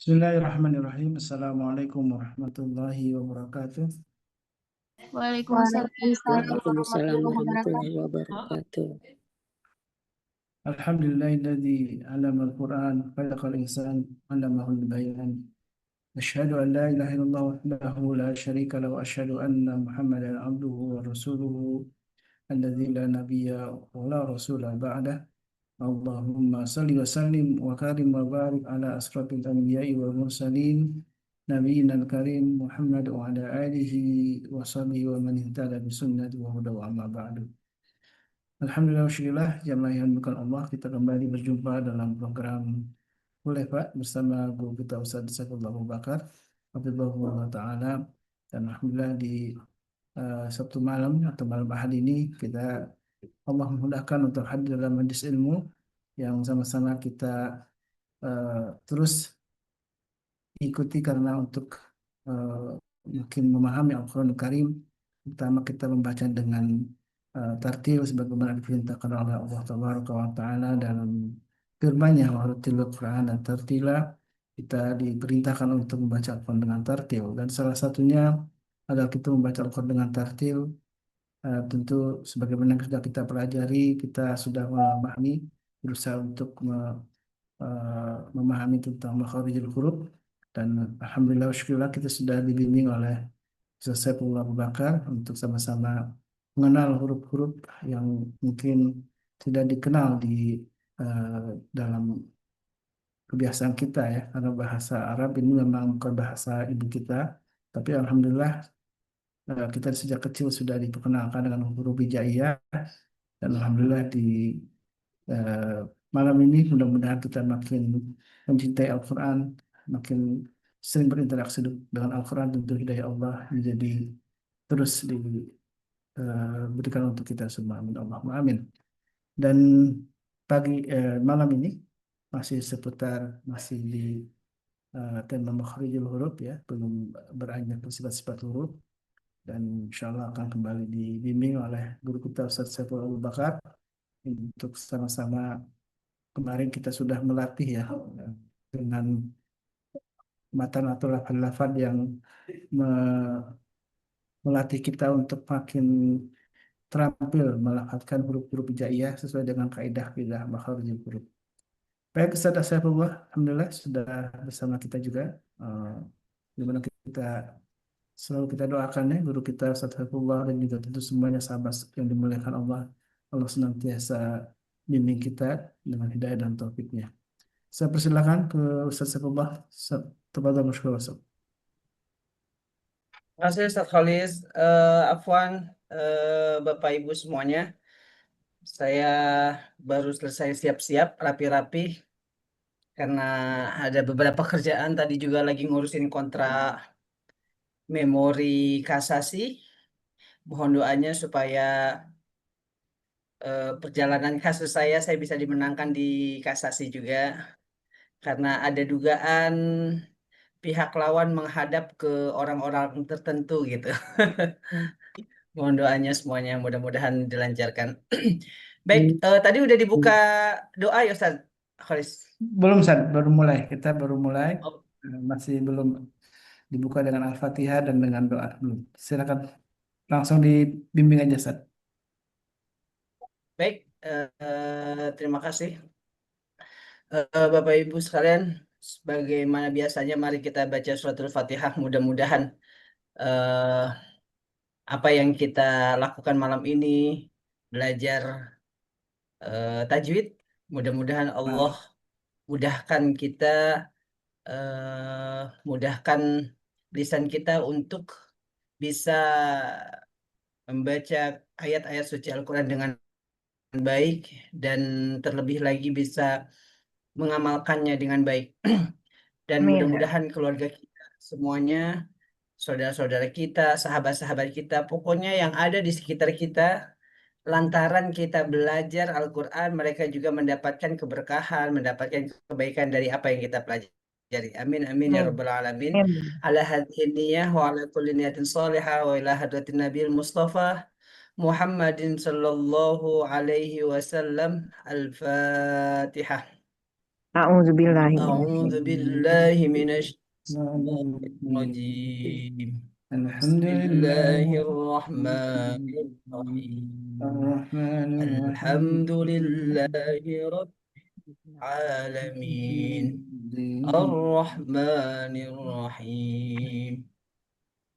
Bismillahirrahmanirrahim. Assalamualaikum warahmatullahi wabarakatuh. Waalaikumsalam Waalaikumsalam warahmatullahi warahmatullahi wabarakatuh. wabarakatuh. Alhamdulillahilladzi 'allamal Qur'an khalaqal insan 'allamahul bayan. Asyhadu an la ilaha illallah wahdahu la syarika lahu wa asyhadu anna Muhammadan 'abduhu wa rasuluhu alladzi la nabiyya wa la rasula ba'dah. Allahumma salli wa sallim wa karim wa barik ala asrafil anbiya'i wal mursalin nabiyina al-karim Muhammad wa ala alihi wa sahbihi wa man ihtada bi sunnati wa huda wa amma ba'du. Alhamdulillah, syukurillah, jamaah yang bukan Allah, kita kembali berjumpa dalam program Boleh Pak bersama guru kita Ustaz Saifullah Abu Bakar, Hafizahullah Ta'ala. Dan Alhamdulillah di Sabtu malam atau malam Ahad ini kita Allah memudahkan untuk hadir dalam majlis ilmu yang sama-sama kita terus ikuti karena untuk uh, mungkin memahami Al-Quranul Karim, pertama kita membaca dengan tartil sebagaimana diperintahkan oleh Allah Tabaraka wa Ta'ala dalam firman-Nya warattilil Qur'an dan tartila. Kita diperintahkan untuk membaca Al-Quran dengan tartil dan salah satunya adalah kita membaca Al-Quran dengan tartil. Tentu sebagaimana yang sudah kita pelajari, kita sudah memahami, berusaha untuk memahami tentang makharijul huruf dan alhamdulillah syukurlah kita sudah dibimbing oleh Ustaz Saifullah Abu Bakar untuk sama-sama mengenal huruf-huruf yang mungkin tidak dikenal di dalam kebiasaan kita ya, karena bahasa Arab ini memang bukan bahasa ibu kita, tapi alhamdulillah kita sejak kecil sudah diperkenalkan dengan huruf hijaiyah dan alhamdulillah di eh, malam ini mudah-mudahan kita makin mencintai Al-Quran, makin sering berinteraksi dengan Al-Quran, tentu hidayah Allah menjadi terus diberikan untuk kita semua. Amin Allahumma amin. Dan malam ini masih seputar masih di tema makharijul huruf ya, belum beranjak ke sifat-sifat huruf dan insya Allah akan kembali dibimbing oleh guru kita Ustaz Saiful Abu Bakar untuk sama-sama. Kemarin kita sudah melatih ya dengan matan atau lafaz-lafaz yang melatih kita untuk makin terampil melafalkan huruf-huruf hijaiyah sesuai dengan kaidah makharijul huruf. Baik, Ustaz Saifullah, alhamdulillah sudah bersama kita juga. Di mana kita selalu kita doakan ya guru kita Ustaz Saifullah dan juga tentu semuanya sahabat yang dimuliakan Allah. Allah senantiasa bimbing kita dengan hidayah dan taufiknya. Saya persilakan ke Ustaz Saifullah. Tafadhal masykur Ustaz. Terima kasih Ustaz Khalis. Afwan Bapak Ibu semuanya. Saya baru selesai siap-siap rapi-rapi karena ada beberapa kerjaan, tadi juga lagi ngurusin kontrak memori kasasi. Mohon doanya supaya perjalanan kasus saya bisa dimenangkan di kasasi juga karena ada dugaan pihak lawan menghadap ke orang-orang tertentu gitu. Mohon doanya semuanya, mudah-mudahan dilancarkan. Baik, tadi udah dibuka doa ya Ustaz Khalis? Belum Ustaz, baru mulai. Kita baru mulai. Oh, Masih belum dibuka dengan Al-Fatihah dan dengan doa. Belum. Silakan langsung dibimbing aja Ustaz. baik, terima kasih. Bapak Ibu sekalian, sebagaimana biasanya mari kita baca suratul Fatihah. Mudah-mudahan eh, apa yang kita lakukan malam ini, belajar tajwid, mudah-mudahan Allah Nah, mudahkan kita, mudahkan lisan kita untuk bisa membaca ayat-ayat suci Al-Quran dengan baik dan terlebih lagi bisa mengamalkannya dengan baik. Dan Amin. mudah-mudahan keluarga kita semuanya, saudara-saudara kita, sahabat-sahabat kita, pokoknya yang ada di sekitar kita, lantaran kita belajar Al-Quran, mereka juga mendapatkan keberkahan, mendapatkan kebaikan dari apa yang kita pelajari. Amin, amin ya Amin. rabbal alamin. Amin. Ala hadhihi niyah wa ala kulli niyatin salihah wa ila hadratin Nabil Mustafa Muhammadin sallallahu alaihi wasallam. Al-Fatihah. أعوذ بالله من الشيطان الرجيم. الحمد بسم لله الله الرحمن الرحيم. الرحمن الحمد الرحيم لله رب العالمين. الدين الرحمن الرحيم.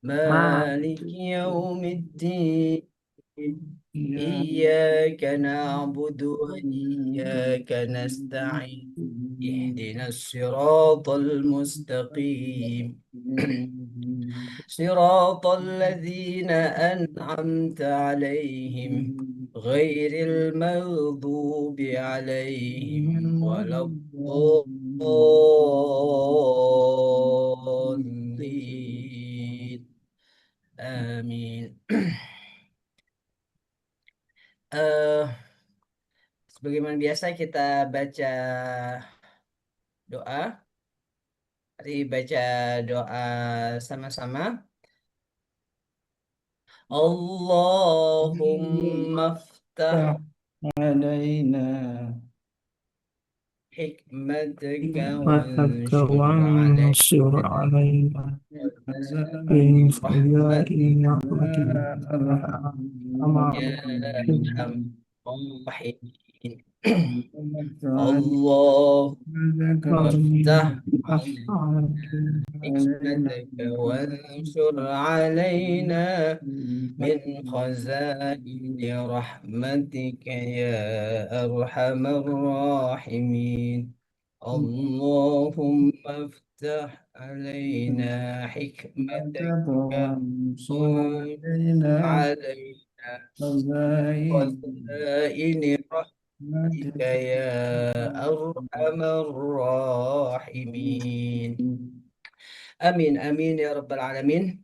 مالك يوم الدين. إياك إياك نعبد وإياك نستعين. اهدنا الصراط المستقيم. صراط الذين أنعمت عليهم غير المغضوب عليهم ولا الضالين. آمين. eh Sebagaimana biasa kita baca doa. Mari baca doa sama-sama. Allahumma ftah علينا hikmataka حكمتك wansur وانصر alaina علينا khaza'in من خزائن rahmatika رحمتك أمر ya الراحمين arhamar rahimin. Allah waftah hikmataka wansur alaina min khazaini rahmatika ya arhamar rahimin. Allahumma aftah alaina hikmataka وانصر wansur علينا alaina خزائن khazaini rahmatika رحمتك ya arhamar rahimin. Amin, amin ya rabbal alamin.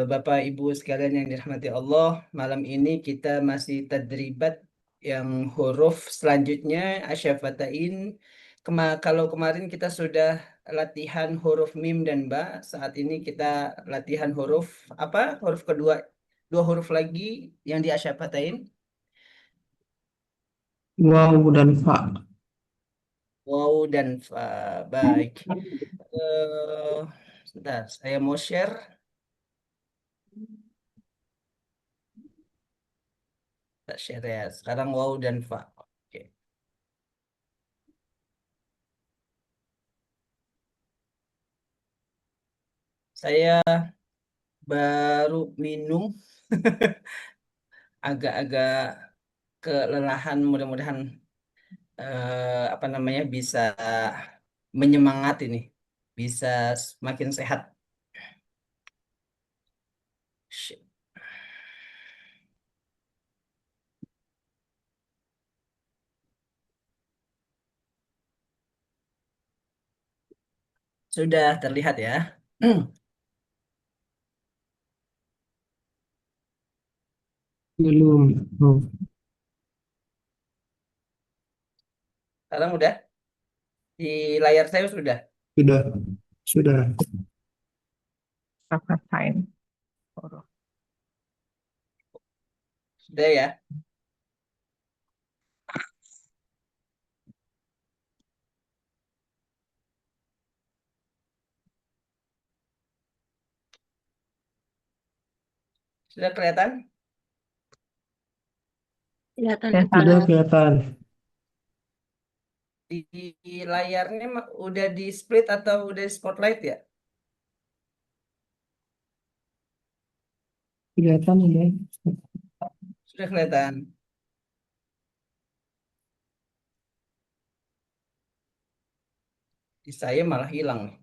Bapak Ibu sekalian yang dirahmati Allah, malam ini kita masih tadribat yang huruf selanjutnya asyafatain. Kalau kemarin kita sudah latihan huruf mim dan ba, saat ini kita latihan huruf apa? Huruf kedua, dua huruf lagi yang di asyafatain. waw dan fa. Waw dan fa. Baik. Sebentar, saya mau share. Kita share ya. Sekarang waw dan fa. Oke. Saya baru minum, agak-agak kelelahan, mudah-mudahan apa namanya bisa menyemangati nih, bisa semakin sehat. Shit. Sudah terlihat ya. Belum. Oh, Sekarang udah di layar saya sudah. sudah. Sudah. Sudah ya. Sudah kelihatan? Kelihatan. Sudah kelihatan. Di layarnya udah di split atau udah di spotlight ya? Kelihatan ini. Sudah kelihatan. Di saya malah hilang nih.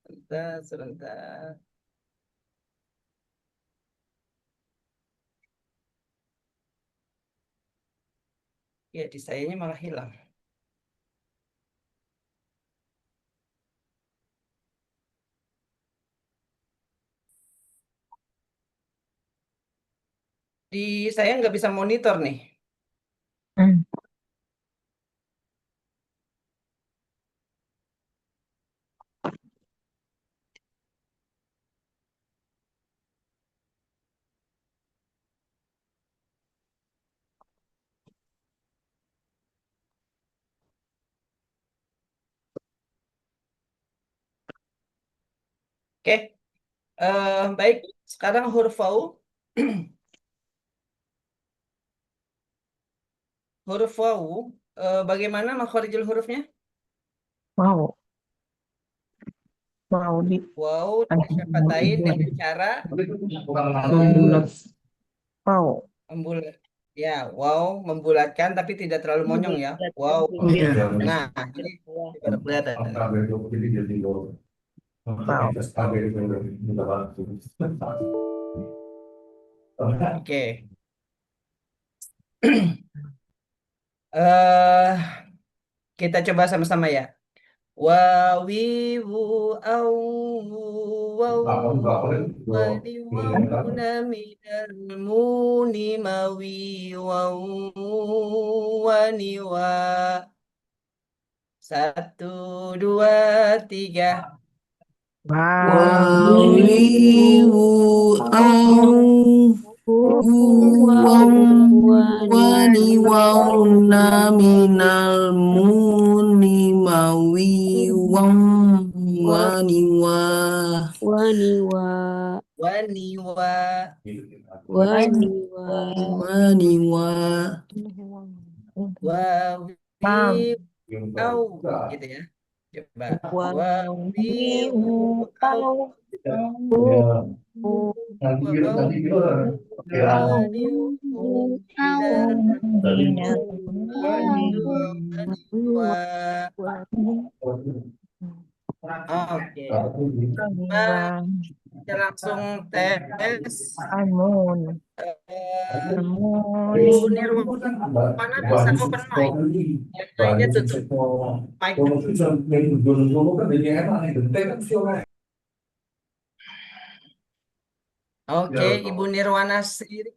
Sebentar, sebentar. Ya, di sayanya malah hilang. Di saya nggak bisa monitor nih. Hmm. Oke, baik. Sekarang huruf wau. Huruf wau, bagaimana makhorijul hurufnya? Mau. Mau di Wau ada syafatain ibu dengan ada. cara Membulat. Mau. membulat. Ya, wow, membulatkan tapi tidak terlalu monyong ya. Wow. Iya. Nah, ini baru kelihatan. Mau. Oke. eh kita coba sama-sama ya. Wawiwu au wau wani wauna minal muni mawi wau wani wa. Satu, dua, tiga. Wawiwu wani wauna minal muni mawi wani wa. Waniwa, Wani wa. waniwa, Wani wa. Wawi Mam. au gitu ya. Coba. Wawi au Au. wau wani minal wani wa. Oke. Kita langsung tes. Amun. Eh, Amun. Ibu Nirwana bisa open mic. Yang lainnya tutup mic. Oke, Ibu Nirwana sendiri.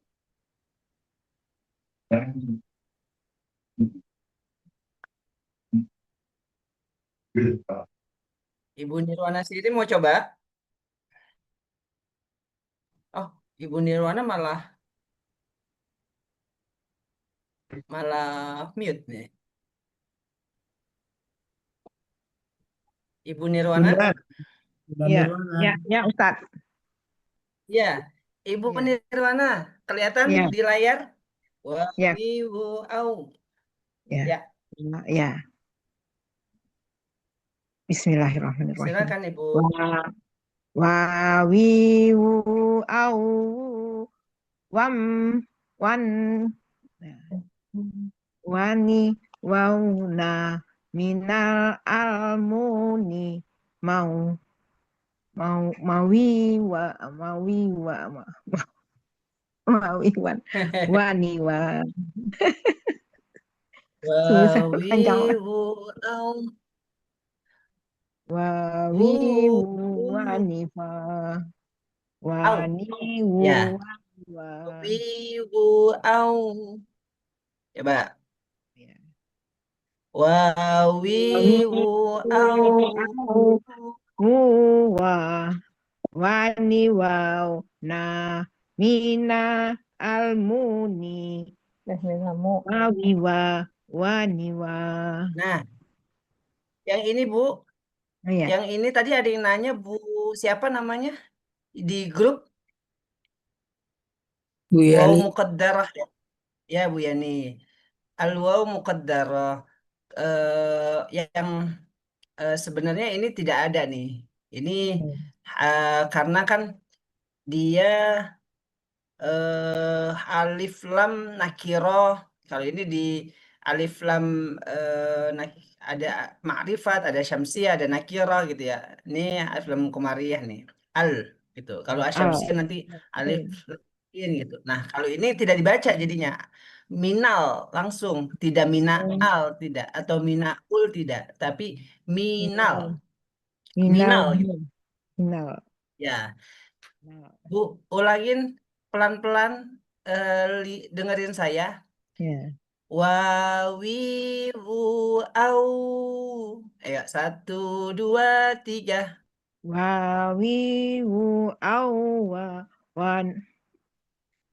Ibu Nirwana sendiri mau coba? Oh, Ibu Nirwana malah mute nih. Ibu Nirwana? Ya, ya, ya Ustaz. Ya, Ibu Ya. Nirwana kelihatan Ya. di layar? Ya. Wawiwu au. Ya. Ya, Ya. Bismillahirrahmanirrahim. silakan Ibu. Wawiwu au wam wan wani wauna minal almuni mau mawi wa mawi wan wani wa susah panjang Wawiwu au. wawiwu wani fa Au. waniwu Ya. wa Wawiwu au. Coba. ya. Wawiwu au. Wa wani wau na mina almuni wawi wa wani wa. Nah, yang ini Bu, Iya. yang ini tadi ada yang nanya Bu, siapa namanya di grup? Bu Waw Yani. muqaddarah ya. Ya Bu Yani. Al-waw muqaddarah. Yang sebenarnya ini tidak ada nih. Ini karena kan dia alif lam nakiroh. Kalau ini di alif lam ada ma'rifat, ada syamsiyah, ada nakirah gitu ya. Ini alif lam komariyah nih. Al gitu. Kalau asyamsiyah nanti alif lam gitu. Nah, kalau ini tidak dibaca jadinya. Minal langsung, tidak minaal tidak atau minaul tidak, tapi minal. Minal gitu. Minal. Ya. Bu, ulangin pelan-pelan dengerin saya. Ya. Wawiwu au. Ayo, satu, dua, tiga. Wawiwu au wa wan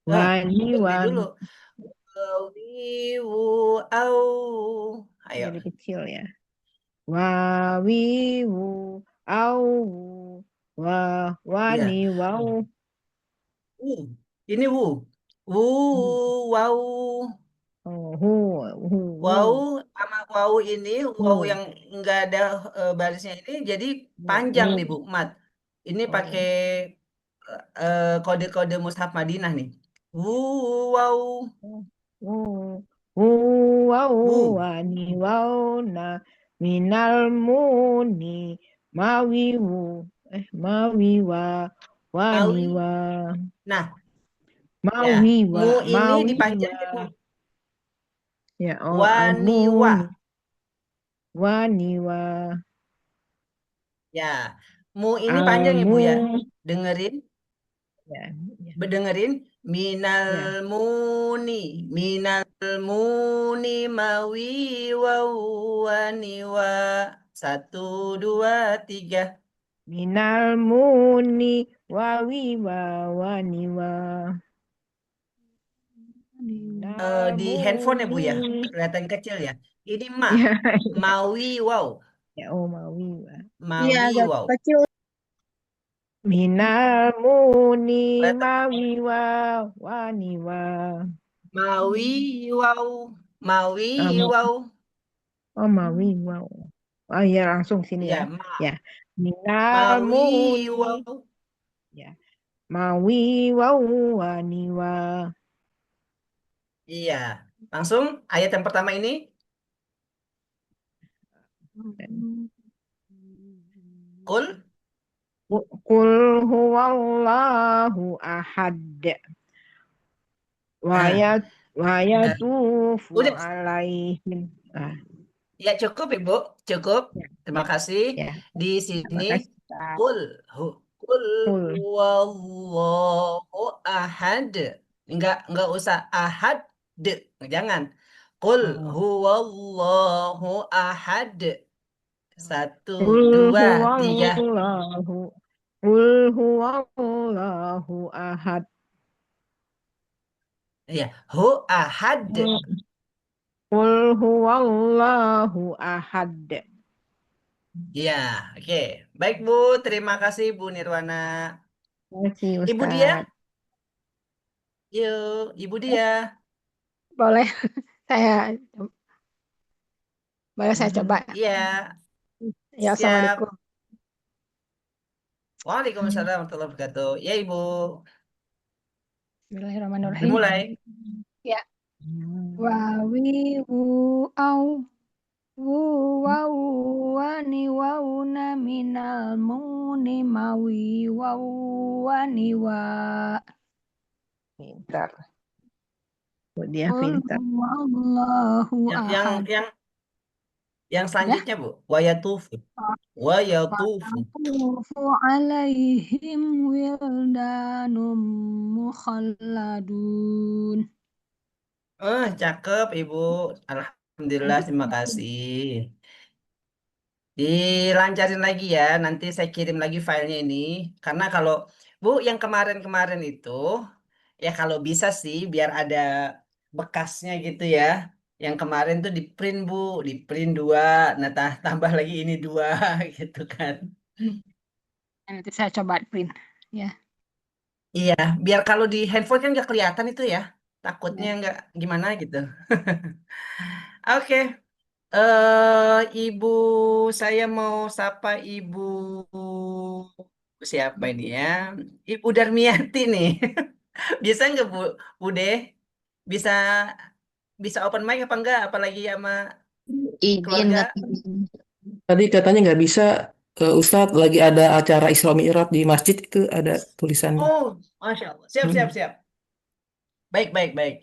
wani Berhenti wan. dulu. Wawiwu au. Ayo. Jadi kecil ya. Wawiwu au Ya. wani wau. Uh, ini wu. Wow. Oh, Wow sama wow ini, wow hu. yang enggak ada barisnya ini jadi panjang nih Bu Mat. Ini pakai Oh, kode-kode Mushaf Madinah nih. Wow. hu. Hu wau Wu. wani wau na minal muni mawiwu. Mawiwa wani Mawi. wa. Nah, ya. Mawiwa, Mu ini mawiwa. dipanjangin Bu. Ya, oh, Waniwa. almuni. Waniwa. Ya. Mu ini panjang ya Bu Almu. ya. Dengerin. Ya, ya, Berdengerin minal ya. muni mawi wawani wa 1 2 3 Minal muni wawiwa waniwa. Minal di handphone ya Bu ya muni. kelihatan kecil ya ini Ya, mawi wow ya, oh, mawiwa. Iya, mawi agak wow kecil. Minal muni kelihatan mawiwa waniwa. mawi wow mawi Ah, wow oh, mawiwa. Oh, ya, langsung sini ya. ya Ya. Minal mawi muni. wow Ya. Mawiwa waniwa. iya langsung ayat yang pertama ini kul Qul huwallahu ahad. nah Wa eh, yatufu udah alaihim. Ah, ya cukup Ibu, cukup. ya, Terima ya, kasih. ya. Di Terima sini kasih, Ustaz. kul kul Qul. huwallahu ahad. Enggak usah ahad, jangan. Kul Oh. huwallahu ahad. Satu, Qul dua, tiga. huwallahu. Qul huwallahu ahad. Ya, hu ahad. Qul huwallahu ahad. Ya, oke. Baik Bu, terima kasih Bu Nirwana. Terima kasih, Ibu dia, Ustaz. yuk, Ibu dia. Boleh saya boleh saya coba. Iya, Ya, siap. Assalamualaikum. Waalaikumsalam warahmatullahi wabarakatuh. Ya, Ibu. Bismillahirrahmanirrahim. Dimulai. Ya. Wawi wu au wu wau wani wauna minal muni mawi wau wani wa. Pintar. Oh, dia Qul pintar. huwallahu Yang yang ahad. yang yang Ya. selanjutnya, Bu. Wayatufu. Wayatufu. Fatufu alaihim wildanum mukhalladun. Cakep, Ibu. Alhamdulillah, terima kasih. Dilancarin lagi ya. Nanti saya kirim lagi filenya ini. Karena kalau, Bu, yang kemarin-kemarin itu, ya kalau bisa sih, biar ada bekasnya gitu ya. Yang kemarin tuh di print, Bu. Di print 2. Nah, tambah lagi ini 2 gitu kan. Nanti saya coba print. Ya. Iya, biar kalau di handphone kan nggak kelihatan itu ya. Takutnya Ya. nggak gimana gitu. Oke, Ibu, saya mau sapa Ibu siapa ini ya? Ibu Darmiati nih. Bisa nggak Bu, Bude? Bisa bisa open mic apa enggak? Apalagi sama Izin keluarga? nggak izin. Tadi katanya nggak bisa, Ustadz lagi ada acara Isra Mi'raj di masjid itu ada tulisannya. Oh, Masya Allah. Siap, siap, Hmm. siap. Baik, baik, baik.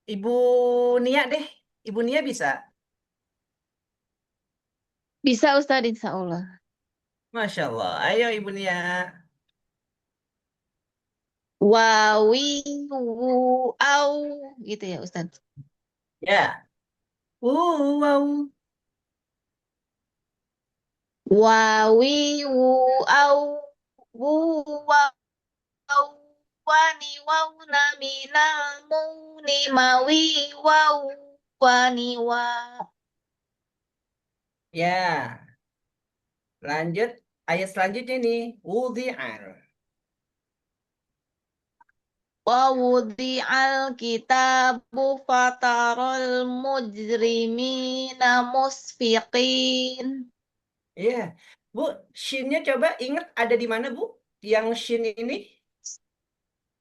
Ibu Nia deh. Ibu Nia bisa. Bisa Ustadz, insya Allah. Masya Allah. Ayo Ibu Nia. Wawi wu au gitu ya Ustadz. Ya. Wow. Wawi wu au wu wau wani wau minal muni mawi wau wani wa. Ya. Lanjut. Ayat selanjutnya nih, wudi'al. ووضع الكتاب فترى المجرمين مشفقين. Iya, Bu, shinnya coba ingat ada di mana, Bu? Yang shin ini,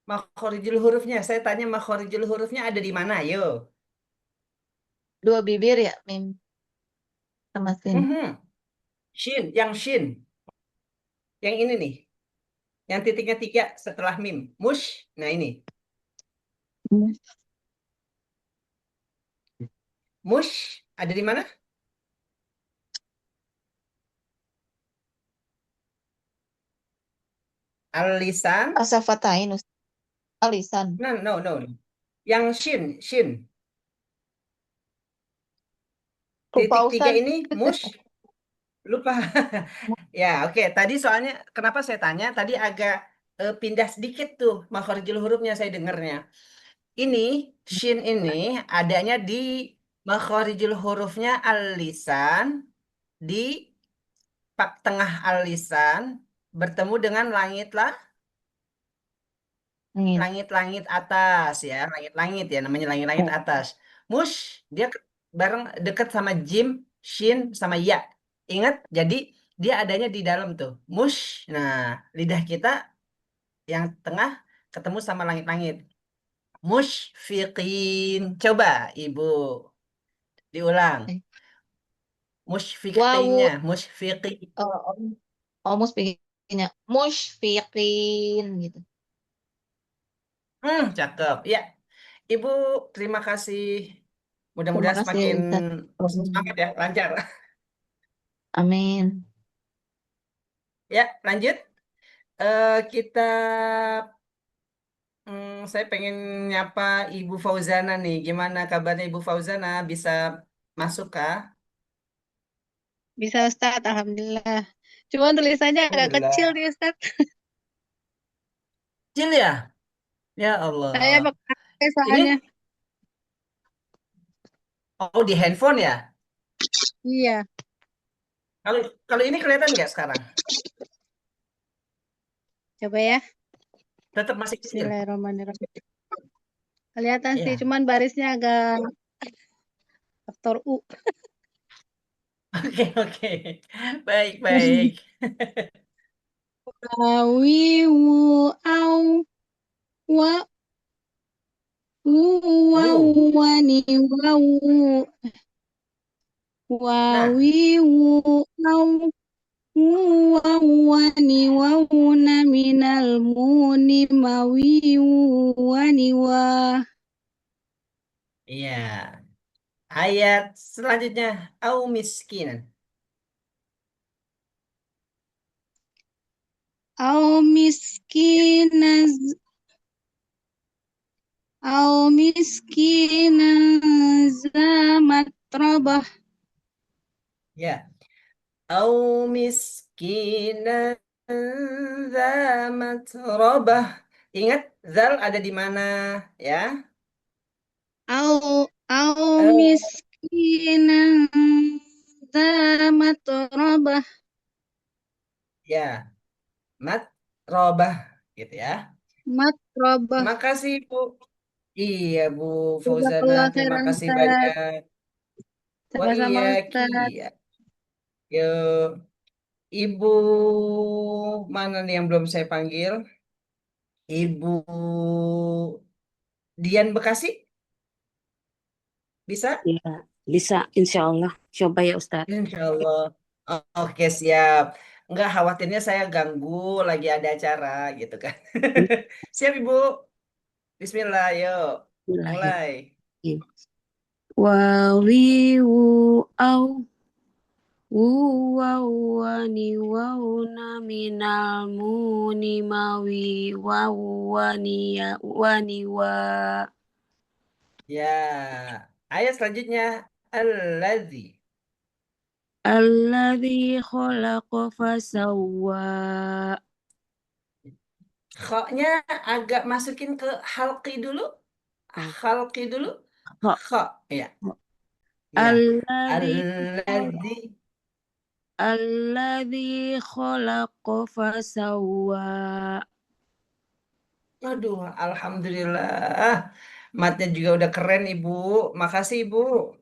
makhorijul hurufnya. Saya tanya makhorijul hurufnya ada di mana? Yo. Dua bibir ya, Mim, sama Sin. Mhm. Shin. Yang ini nih. Yang titiknya 3 setelah mim. Mush. Nah ini. Mush ada di mana? Al-lisan. Asafatain, alisan. No. Yang shin. Lupa Titik 3 Ustaz. ini mush. Lupa. Ya, oke. Tadi soalnya kenapa saya tanya? Tadi agak pindah sedikit tuh makhorijul hurufnya saya dengarnya. Ini shin ini adanya di makhorijul hurufnya al-lisan di tengah al-lisan bertemu dengan Angin. langit-langit atas ya, langit-langit ya namanya langit-langit atas. Mush dia bareng deket sama jim, shin sama ya. Ingat, jadi dia adanya di dalam tuh. Mush. Nah, lidah kita yang tengah ketemu sama langit-langit. Mushfiqin. Coba Ibu diulang. Wawu, Mushfiqinnya, mushfiqin. mushfiqinnya, mushfiqin gitu. Cakep. Ya, Ibu terima kasih. Terima Mudah-mudahan kasih semakin Ustaz. semangat ya, lancar. Amin. Ya, lanjut. Kita, saya pengen nyapa Ibu Fauzana nih. Gimana kabarnya Ibu Fauzana? Bisa masuk kah? Bisa Ustaz, Alhamdulillah. Cuma tulisannya agak kecil Alhamdulillah. nih Ustaz. Kecil ya? Ya Allah. Saya pakai HP Ini, soalnya. oh di handphone ya? Iya, Kalau kalau ini kelihatan nggak sekarang? coba ya. Tetap masih kecil. Bismillahirrahmanirrahim. Kelihatan sih, Iya. cuman barisnya agak faktor U. Oke. Baik. Wiwu au wa Wow. wani wau Nah, wawiwu au wani wauna minal muni mawiwu wani wa. iya. Ayat selanjutnya, au miskinan. Au miskinan za matrabah. Ya. Au miskinan za matrabah. Ingat, zal ada di mana ya? Au Eh, miskinan za matrabah. ya, matrabah gitu ya. Matrabah. Terima kasih Bu. Iya Bu Fauzana, Jazakallah terima khairan kasih Ustaz. banyak. Wa Sama-sama iyaki. Ustaz. Ya. Yuk, Ibu mana nih yang belum saya panggil? Ibu Dian Bekasi, bisa? Ya, bisa, insya Allah. Coba ya Ustadz. Insya Allah. Oke, siap. Enggak khawatirnya saya ganggu lagi ada acara gitu kan. Siap, Ibu. Bismillah, yuk. Mulai. Bismillahirrahmanirrahim. Wawiwu au wuwawani wauna minal muni mawi wawani ya wani wa Ya. Ayat selanjutnya. Alladzi. alladzi khalaqa fasawwa. Kha-nya agak masukin ke halqi dulu. Halqi dulu. Kha. Kha, ya. Ya. Alladzi Alladzi. Alladzi khalaqa fasawwa. Aduh, alhamdulillah. Matnya juga udah keren, Ibu. Makasih, Ibu.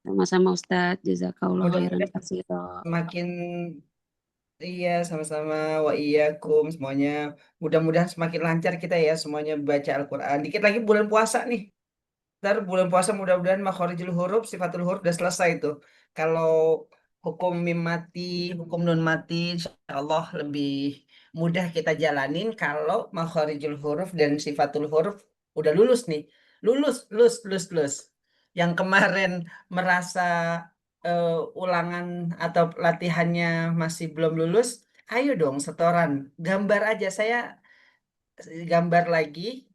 Sama-sama Ustadz, jazakallah khairan Mudah-mudahan katsira. semakin iya, sama-sama wa iyyakum semuanya. Mudah-mudahan semakin lancar kita ya semuanya baca Al-Qur'an. Dikit lagi bulan puasa nih. Ntar bulan puasa mudah-mudahan makhorijul huruf, sifatul huruf udah selesai tuh. Kalau hukum mim mati, hukum nun mati, insya Allah lebih mudah kita jalanin kalau makhorijul huruf dan sifatul huruf udah lulus nih. Lulus, lulus, lulus, lulus. Yang kemarin merasa ulangan atau latihannya masih belum lulus, ayo dong setoran. Gambar aja, saya gambar lagi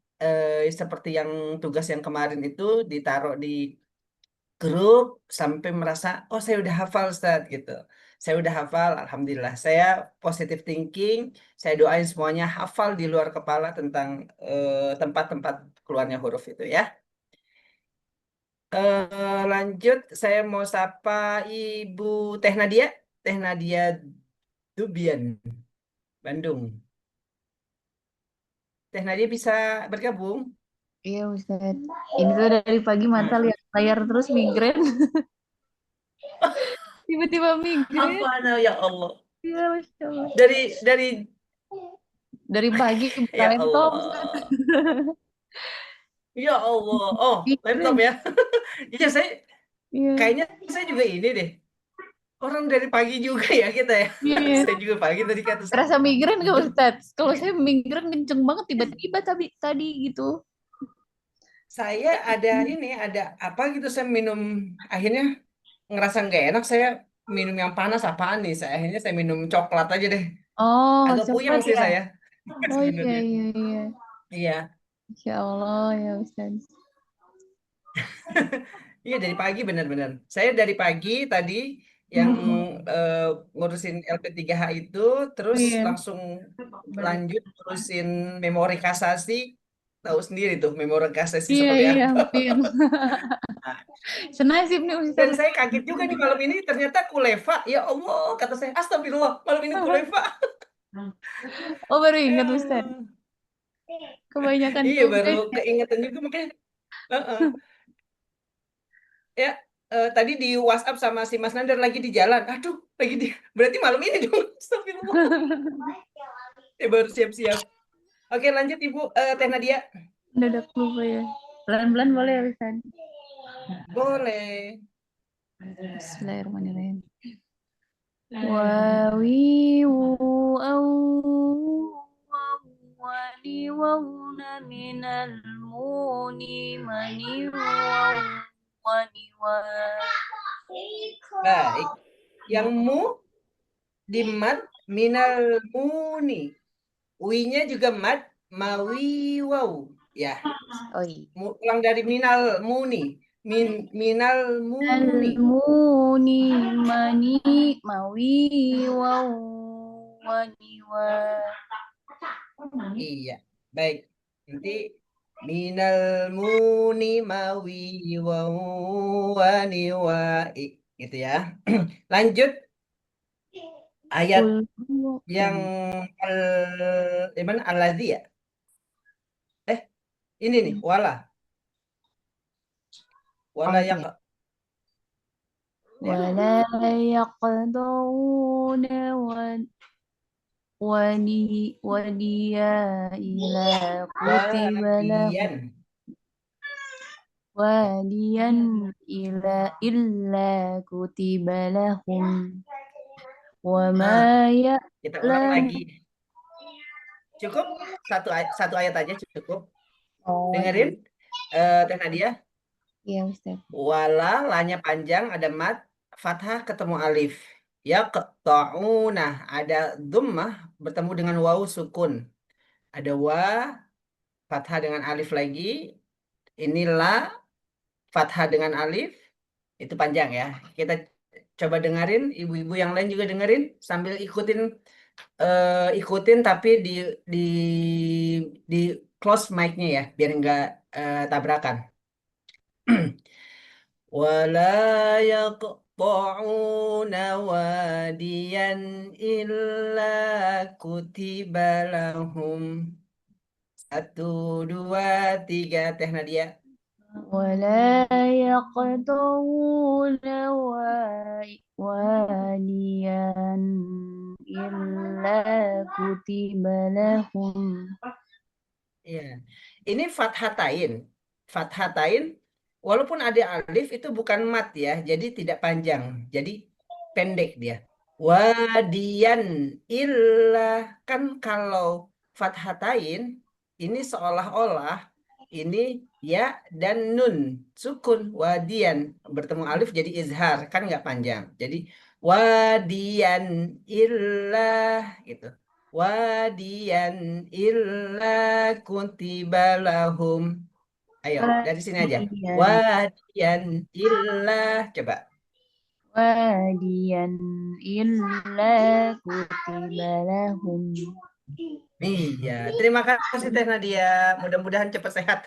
seperti yang tugas yang kemarin itu ditaruh di grup sampai merasa oh saya udah hafal Ustaz gitu. Saya udah hafal, alhamdulillah. Saya positive thinking, saya doain semuanya hafal di luar kepala tentang tempat-tempat keluarnya huruf itu ya. Lanjut, saya mau sapa Ibu Teh Nadia, Teh Nadia Dubian, Bandung. Teh Nadia bisa bergabung? Iya Ustaz. Ini tuh dari pagi mata lihat layar terus migrain. Tiba-tiba migrain. Apa ya Allah? Iya, Masya Allah. Dari pagi buka ya laptop. Allah. Ya Allah. Oh, Migrain. laptop ya. Iya, Iya. kayaknya saya juga ini deh. Orang dari pagi juga ya kita ya. Iya. Saya juga pagi tadi kata saya. Rasa migrain nggak Ustaz? Kalau saya migrain kenceng banget tiba-tiba tadi gitu. Saya ada apa gitu, saya minum, akhirnya ngerasa nggak enak, saya minum yang panas apaan nih, akhirnya saya minum coklat aja deh. Oh, Agak puyeng coklat sih ya? saya Oh iya, sebenarnya. iya. Iya. Insya Allah ya Ustaz. Iya dari pagi benar-benar. Saya dari pagi tadi yang ngurusin LP3H itu, terus Iya. langsung lanjut ngurusin memori kasasi. Tahu sendiri tuh memori kasasi Iya, seperti iya, apa. puyeng. Senasib nih Ustaz. Dan saya kaget juga nih malam ini ternyata kuleva. Ya Allah, kata saya, astagfirullah, malam ini kuleva. Oh baru ingat Ustaz. Kebanyakan Iya, baru tugas ya. keingetan juga makanya. Ya, tadi di WhatsApp sama si Mas Nandar lagi di jalan. Aduh, berarti malam ini dong. Astagfirullah. Ya baru siap-siap. Oke, lanjut Ibu Teh Nadia. Mendadak lupa ya. Pelan-pelan boleh ya Ustaz? Boleh. Bismillahirrahmanirrahim. Wawiwu wani wawna minal muni mani wani wa. Baik. Yang mu di mad minal muni. Wi-nya juga mad mawi waw. Ya. Oh iya. Ulang dari minal muni. Minal muni. Muni mani mawi waw wani wa. Iya, baik. Nanti minal muni mawi wani wa gitu ya. Lanjut ayat yang mana alladzi ya? Ini nih wala yang wala yaqduna wadiya ila kutiba lahum wadiyan illa kutiba lahum wa ma kita ulang lagi. Cukup satu ayat aja cukup. Dengerin Teh Nadia. Iya Ustaz. Wala lanya panjang, ada mat, fathah ketemu alif. Ya qta'una, ada dhammah bertemu dengan waw sukun. Ada wa, fathah dengan alif lagi. Inilah fathah dengan alif. Itu panjang ya. Kita coba dengerin, ibu-ibu yang lain juga dengerin sambil ikutin tapi di close mic-nya ya, biar enggak tabrakan. Wala yaqta'una wadiyan illa kutiba lahum. 1, 2, 3 Teh Nadia. ولا يقطعون واديا إلا كتب لهم. Ya, ini fathatain. Fathatain, walaupun ada alif itu bukan mat ya, jadi tidak panjang. Jadi pendek dia. Wadiyan illa, kan kalau fathatain ini seolah-olah ini ya dan nun sukun wadian bertemu alif jadi izhar kan nggak panjang. Jadi wadiyan illa gitu. Wadiyan illa kutiba lahum. Ayo, dari sini aja. Wadiyan Wadiyan illa. Coba. واديا إلا كتب لهم. Iya, terima kasih Teh Nadia. Mudah-mudahan cepat sehat.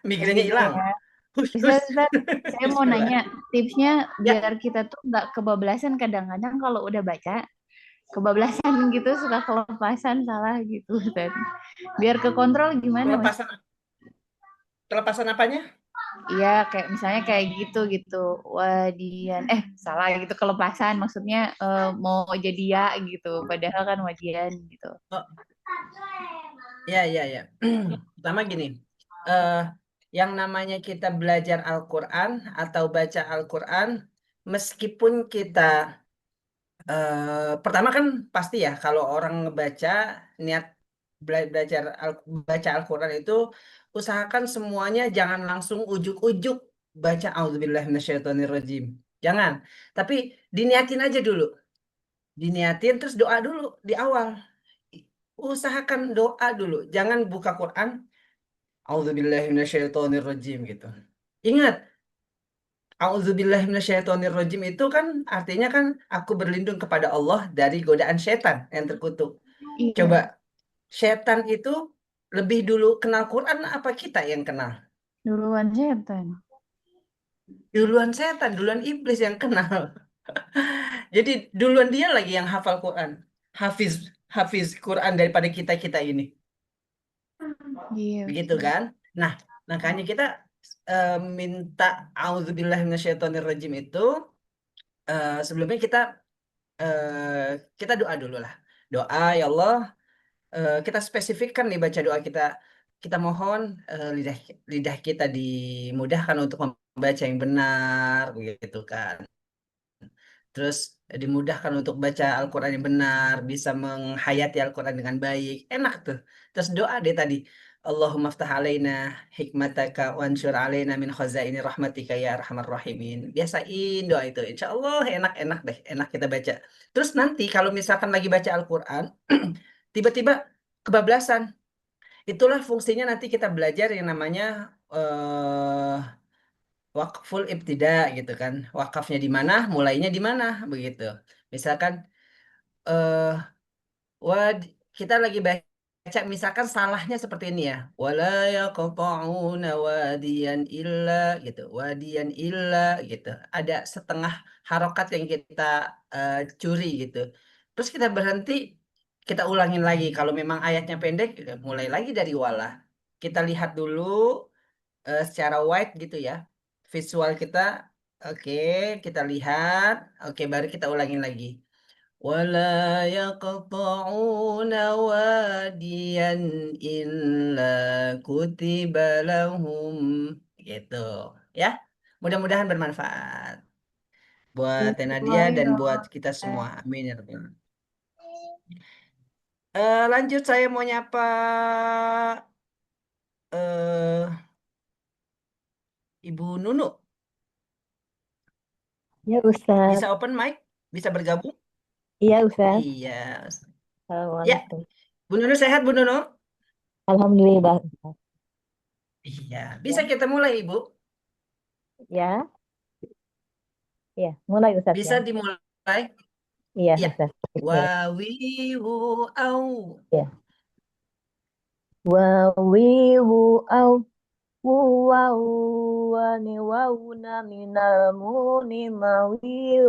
Migrainnya Iya. hilang. Hush, Ustaz, hush. saya mau nanya tipsnya Ya, biar kita tuh nggak kebablasan. Kadang-kadang kalau udah baca kebablasan gitu, suka kelepasan salah gitu Ustaz. Biar kekontrol gimana Mas? kelepasan apanya? Iya, kayak misalnya kayak gitu wadian salah gitu, kelepasan maksudnya mau jadi ya gitu padahal kan wadian gitu. Oh, ya. Pertama gini, eh yang namanya kita belajar Al-Quran atau baca Al-Quran, meskipun kita pertama kan pasti ya kalau orang ngebaca niat baca Al-Quran itu usahakan semuanya jangan langsung ujuk-ujuk baca auzubillahi minasyaitonirrajim. Jangan, tapi diniatin aja dulu. Diniatin terus doa dulu di awal. Usahakan doa dulu, jangan buka Quran auzubillahi minasyaitonirrajim gitu. Ingat, auzubillahi minasyaitonirrajim itu kan artinya kan aku berlindung kepada Allah dari godaan setan yang terkutuk. Iya, Coba, setan itu lebih dulu kenal Quran apa kita yang kenal? duluan setan. Duluan setan, duluan iblis yang kenal. Jadi duluan dia lagi yang hafal Quran. Hafiz Hafiz Quran daripada kita-kita ini. Iya. Begitu kan? Nah, makanya kita minta auzubillahi minasyaitonirrajim itu sebelumnya kita doa dulu lah. Doa, ya Allah, kita spesifikkan nih baca doa kita. Kita mohon lidah kita dimudahkan untuk membaca yang benar, begitu kan. Terus dimudahkan untuk baca Al-Quran yang benar, bisa menghayati Al-Quran dengan baik. Enak tuh. Terus doa deh tadi. Allahumma ftah alaina hikmataka wansur alaina min khazaini rahmatika ya arhamar rahimin. Biasain doa itu. Insya Allah enak-enak deh. Enak kita baca. Terus nanti kalau misalkan lagi baca Al-Quran, tiba-tiba kebablasan. Itulah fungsinya nanti kita belajar yang namanya wakful ibtida gitu kan. Wakafnya di mana, mulainya di mana begitu. Misalkan eh wad kita lagi baca misalkan salahnya seperti ini ya. Wala yaqta'una wadiyan illa gitu. Wadiyan illa gitu. Ada setengah harokat yang kita curi gitu. Terus kita berhenti, kita ulangin lagi. Kalau memang ayatnya pendek, mulai lagi dari wala. Kita lihat dulu secara wide gitu ya visual kita. Oke, kita lihat. Oke, baru kita ulangin lagi. Wala yaqta'una wadiyan illa kutiba lahum gitu ya. Mudah-mudahan bermanfaat buat Nadia dan buat kita semua. Amin ya rabbal alamin. Lanjut saya mau nyapa eh Ibu Nunu. Ya Ustaz, Bisa open mic? Bisa bergabung? iya Ustaz. Iya. Ya, Assalamualaikum. Bu Nunu sehat Bu Nunu? Alhamdulillah Ustaz. Iya. Bisa kita mulai Ibu? Ya, ya, mulai Ustaz Bisa ya. dimulai? Iya Ya. Ustaz. Wawiwu au. Ya. Wa wi wu au wawani wauna minal muni mawi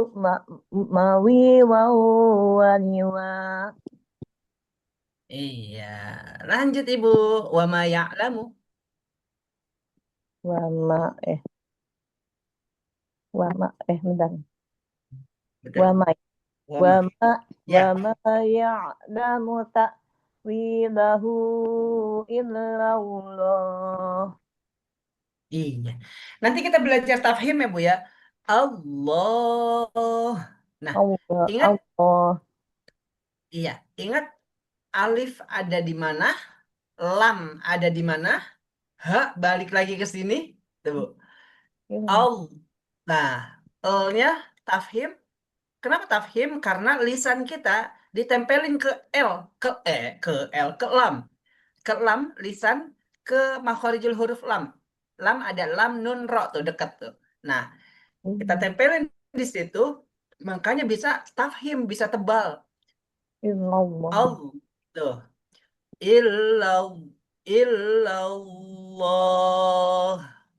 wawani wa. Iya, lanjut Ibu. Wa ma ya'lamu. Wama bentar. Betul. Wama Wa ma. Ya. wama ya'lamu ta'wilahu illallah. Iya. Nanti kita belajar tafhim ya Bu ya. Allah. Nah, ingat, Allah. iya, ingat alif ada di mana, lam ada di mana, ha balik lagi ke sini, tuh Bu. Al. Nah, nya tafhim. Kenapa tafhim? Karena lisan kita ditempelin ke L, ke lam. Ke lam, lisan ke makhorijul huruf lam. Lam ada lam, nun, ro tuh dekat tuh. Nah, kita tempelin di situ, makanya bisa tafhim, bisa tebal. Illallah. Tuh. Illallah.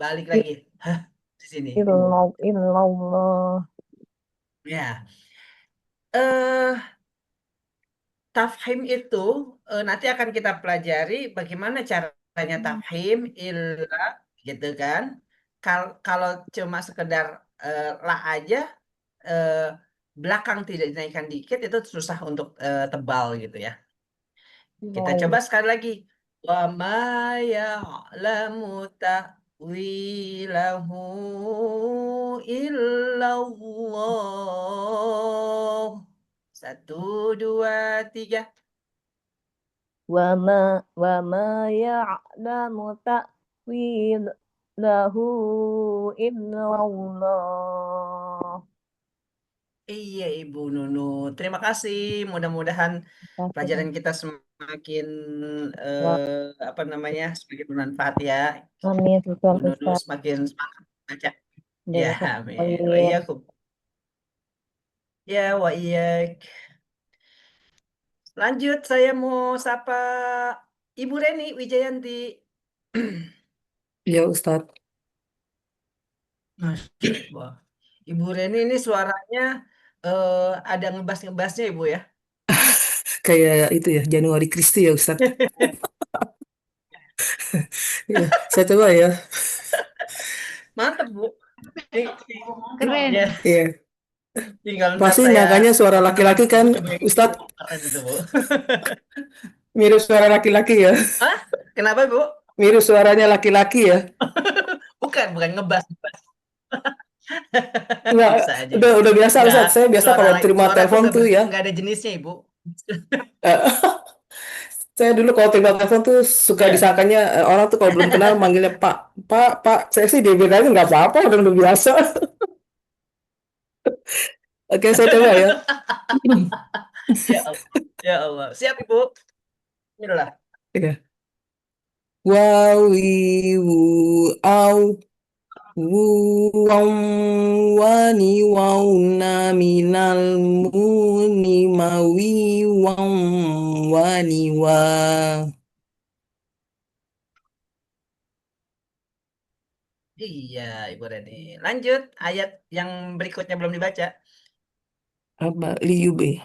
Balik lagi. Hah, di sini. Illallah. Ya. Eh tafhim itu nanti akan kita pelajari bagaimana caranya tafhim illa gitu kan. Kalau cuma sekedar la aja belakang tidak dinaikkan dikit itu susah untuk tebal gitu ya. Kita coba sekali lagi. Wa ma ya'lamu ta'wilahu illallah. 1, 2, 3. Wama ya'lamu ta'wilahu illallah. Iya Ibu Nunu, terima kasih. Mudah-mudahan pelajaran kita semakin semakin bermanfaat ya. Amin. Ibu Nunu semakin semangat baca. Ya, amin. Wa iyyakum. Ya, wa iyyak. Lanjut, saya mau sapa Ibu Reni Wijayanti. Ya Ustadz. Wah, Ibu Reni ini suaranya ada ngebas-ngebasnya Ibu ya. Kayak itu ya, Januari Kristi ya Ustadz. Ya, saya coba ya. Mantap Bu. Keren. Ya, Iya. tinggal ntar Pasti saya nyangkanya suara laki-laki kan, coba yang Ustadz? keren itu Bu. Mirip suara laki-laki ya. Hah? Kenapa Bu? Mirip suaranya laki-laki ya. Bukan ngebas. Enggak, Bisa aja. udah biasa Ustadz. Saya biasa kalau terima telepon tuh ya. Nggak ada jenisnya Ibu. Saya dulu kalau terima telepon tuh suka disangkanya orang tuh kalau belum kenal manggilnya Pak. Saya sih dibilangnya nggak apa-apa, udah biasa. Oke, saya coba ya. Ya Allah. Siap Ibu. Inilah. Ya. Wawiwu au wani wauna minal muni mawi wani wa. Iya, Ibu Reni. Lanjut, ayat yang berikutnya belum dibaca. Apa? Liyube.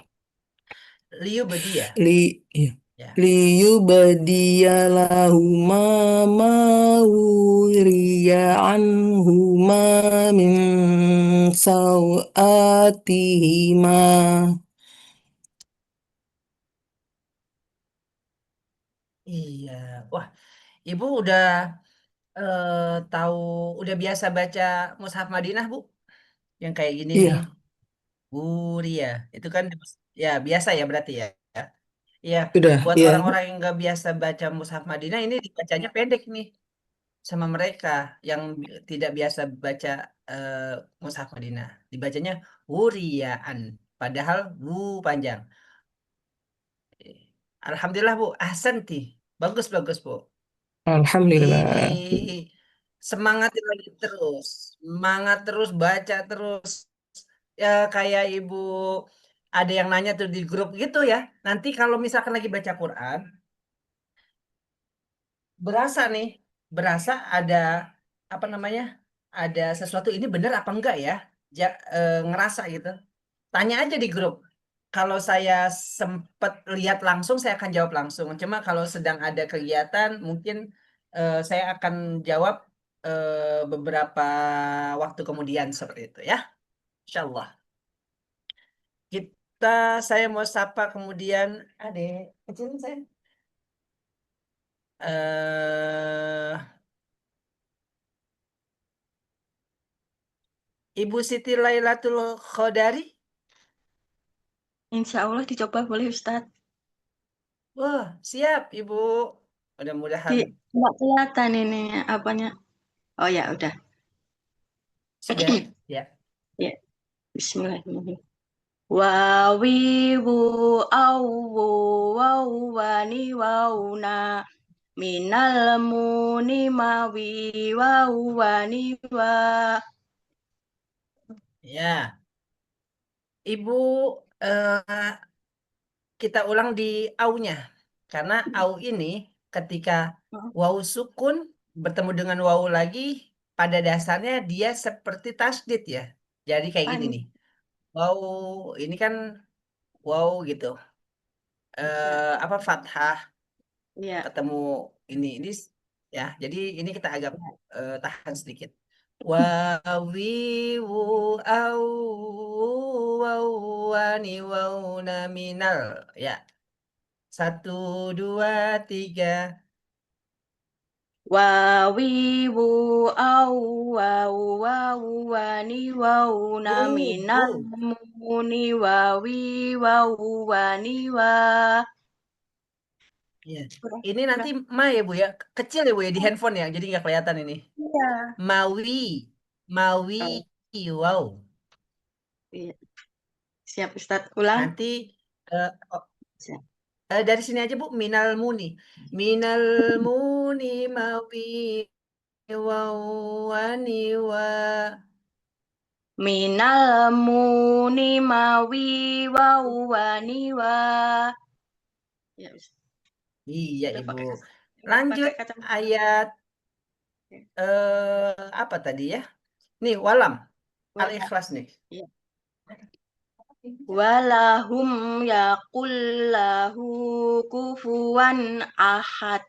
Liyubdiya. Ya. Ya. Liyubdiyalahu ma wuriya anhuma min sawatihima. Iya. Wah, Ibu udah tahu, udah biasa baca Mushaf Madinah, Bu? Yang kayak gini Iya. nih. Buria. Itu kan ya biasa ya berarti ya. Iya, Udah, buat iya. orang-orang yang nggak biasa baca Mushaf Madinah ini dibacanya pendek nih sama mereka yang tidak biasa baca Mushaf Madinah. Dibacanya Wuriyaan, padahal wu panjang. Alhamdulillah Bu, ahsanti. Bagus Bu. Alhamdulillah. Semangatin lagi terus, semangat terus, baca terus. Ya kayak Ibu ada yang nanya tuh di grup gitu ya. Nanti kalau misalkan lagi baca Quran, berasa nih berasa ada apa namanya? Ada sesuatu ini benar apa enggak ya? Ngerasa gitu. Tanya aja di grup. Kalau saya sempat lihat langsung, saya akan jawab langsung. Cuma kalau sedang ada kegiatan, mungkin saya akan jawab beberapa waktu kemudian seperti itu ya. Insya Allah. Saya mau sapa kemudian adek kecil saya. Ibu Siti Lailatul Qadari. Insya Allah dicoba boleh Ustadz. Wah, siap Ibu. Mudah-mudahan. Nggak kelihatan ini apanya. Oh ya, udah. Sudah, ya. Ya, Bismillahirrahmanirrahim. Wawiwu awu wawani wauna minal muni mawi wawani wa. Ya. Ibu kita ulang di au-nya. Karena au ini ketika wawu sukun bertemu dengan wawu lagi, pada dasarnya dia seperti tasdid ya. Jadi kayak gini nih. Wawu ini kan wawu gitu. Apa fathah ketemu ini ya. Jadi ini kita agak tahan sedikit. Wawiwu au wawani wauna minal ya. 1, 2, 3. Wawiwu au wawani wauna minal muni wawi wawani wa. Ya. Ini nanti ma ya Bu ya, kecil ya Bu ya di handphone ya, jadi nggak kelihatan ini. Iya. Mawi, wow. Iya. Siap Ustadz, ulang. Nanti dari sini aja Bu, minal muni mawi wawani wa. Minal muni mawi wawani wa. Ya, Iya Ibu. Lanjut ayat apa tadi ya? Nih walam. Al-Ikhlas nih. Iya. Walahum yaqullahu kufuwan ahad.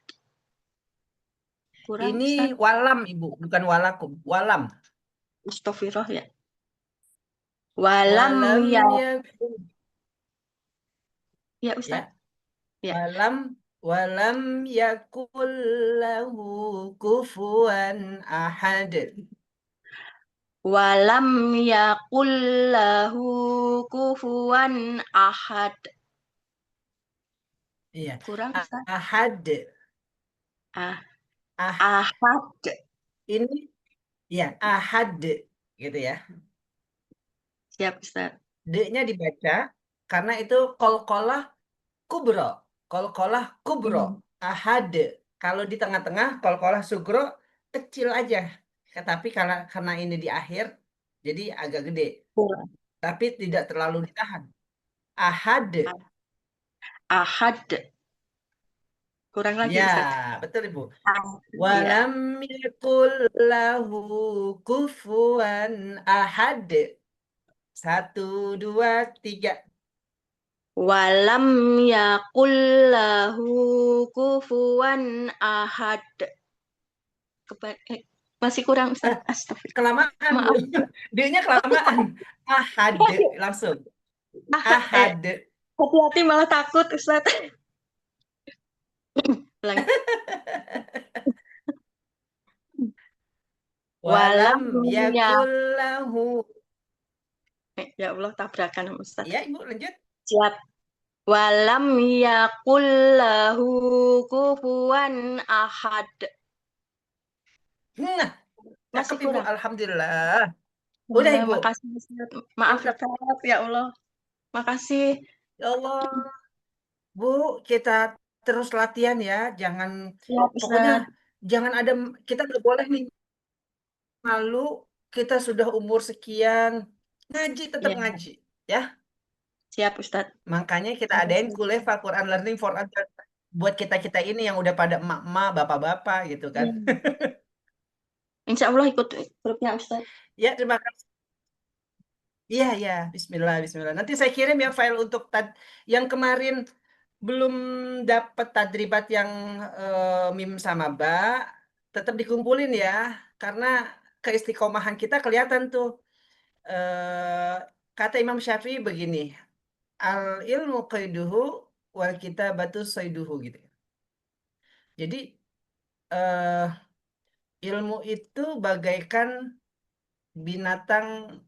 Kurang, ini Ustaz. walam Ibu, bukan walakum. Walam. Astagfirullah ya. Walam ya. Ya Ustaz. Ya. Walam yakullahu kufuwan ahad. Walam yakullahu kufuwan ahad. Iya. Kurang Ustaz. Ahad. Ahad. Ini ya ahad gitu ya. Siap Ustaz. D-nya dibaca karena itu qalqalah kubro. Qalqalah kubro. Ahad. Kalau di tengah-tengah qalqalah sugro kecil aja. Tapi karena ini di akhir jadi agak gede. Tapi tidak terlalu ditahan. Ahad. Ahad. Kurang lagi ya, Ustaz. Betul Ibu. Walam yakul lahu kufuwan ahad. 1, 2, 3. Walam yakul lahu kufuwan ahad. Masih kurang Ustaz. Astagfirullah. Kelamaan. Maaf. D-nya kelamaan. Ahad langsung. Ahad. Hati-hati malah takut Ustaz. Walam yakul lahu. Ya Allah, tabrakan Ustaz. Ya Ibu, lanjut. Siap. Walam yakul lahu kufuwan ahad. Nah, masih Ibu, kurang. alhamdulillah. Udah Ibu. Makasih Ustaz. Maaf Ustaz, ya Allah. Makasih. Ya Allah. Bu, kita terus latihan ya, jangan pokoknya jangan ada, kita nggak boleh nih malu, kita sudah umur sekian, ngaji tetap ngaji ya. Siap Ustaz. Makanya kita adain kuliah Quran Learning for Adults. buat kita-kita ini yang udah pada emak-emak, bapak-bapak gitu kan. Insya Allah ikut grupnya Ustaz. Ya, terima kasih. Iya, ya, Bismillah, Bismillah. Nanti saya kirim ya file untuk yang kemarin belum dapat tadribat yang mim sama ba, tetap dikumpulin ya, karena keistiqomahan kita kelihatan tuh. Kata Imam Syafi'i begini, al ilmu qaiduhu wal kitabatu saiduhu gitu. Jadi eh, ilmu itu bagaikan binatang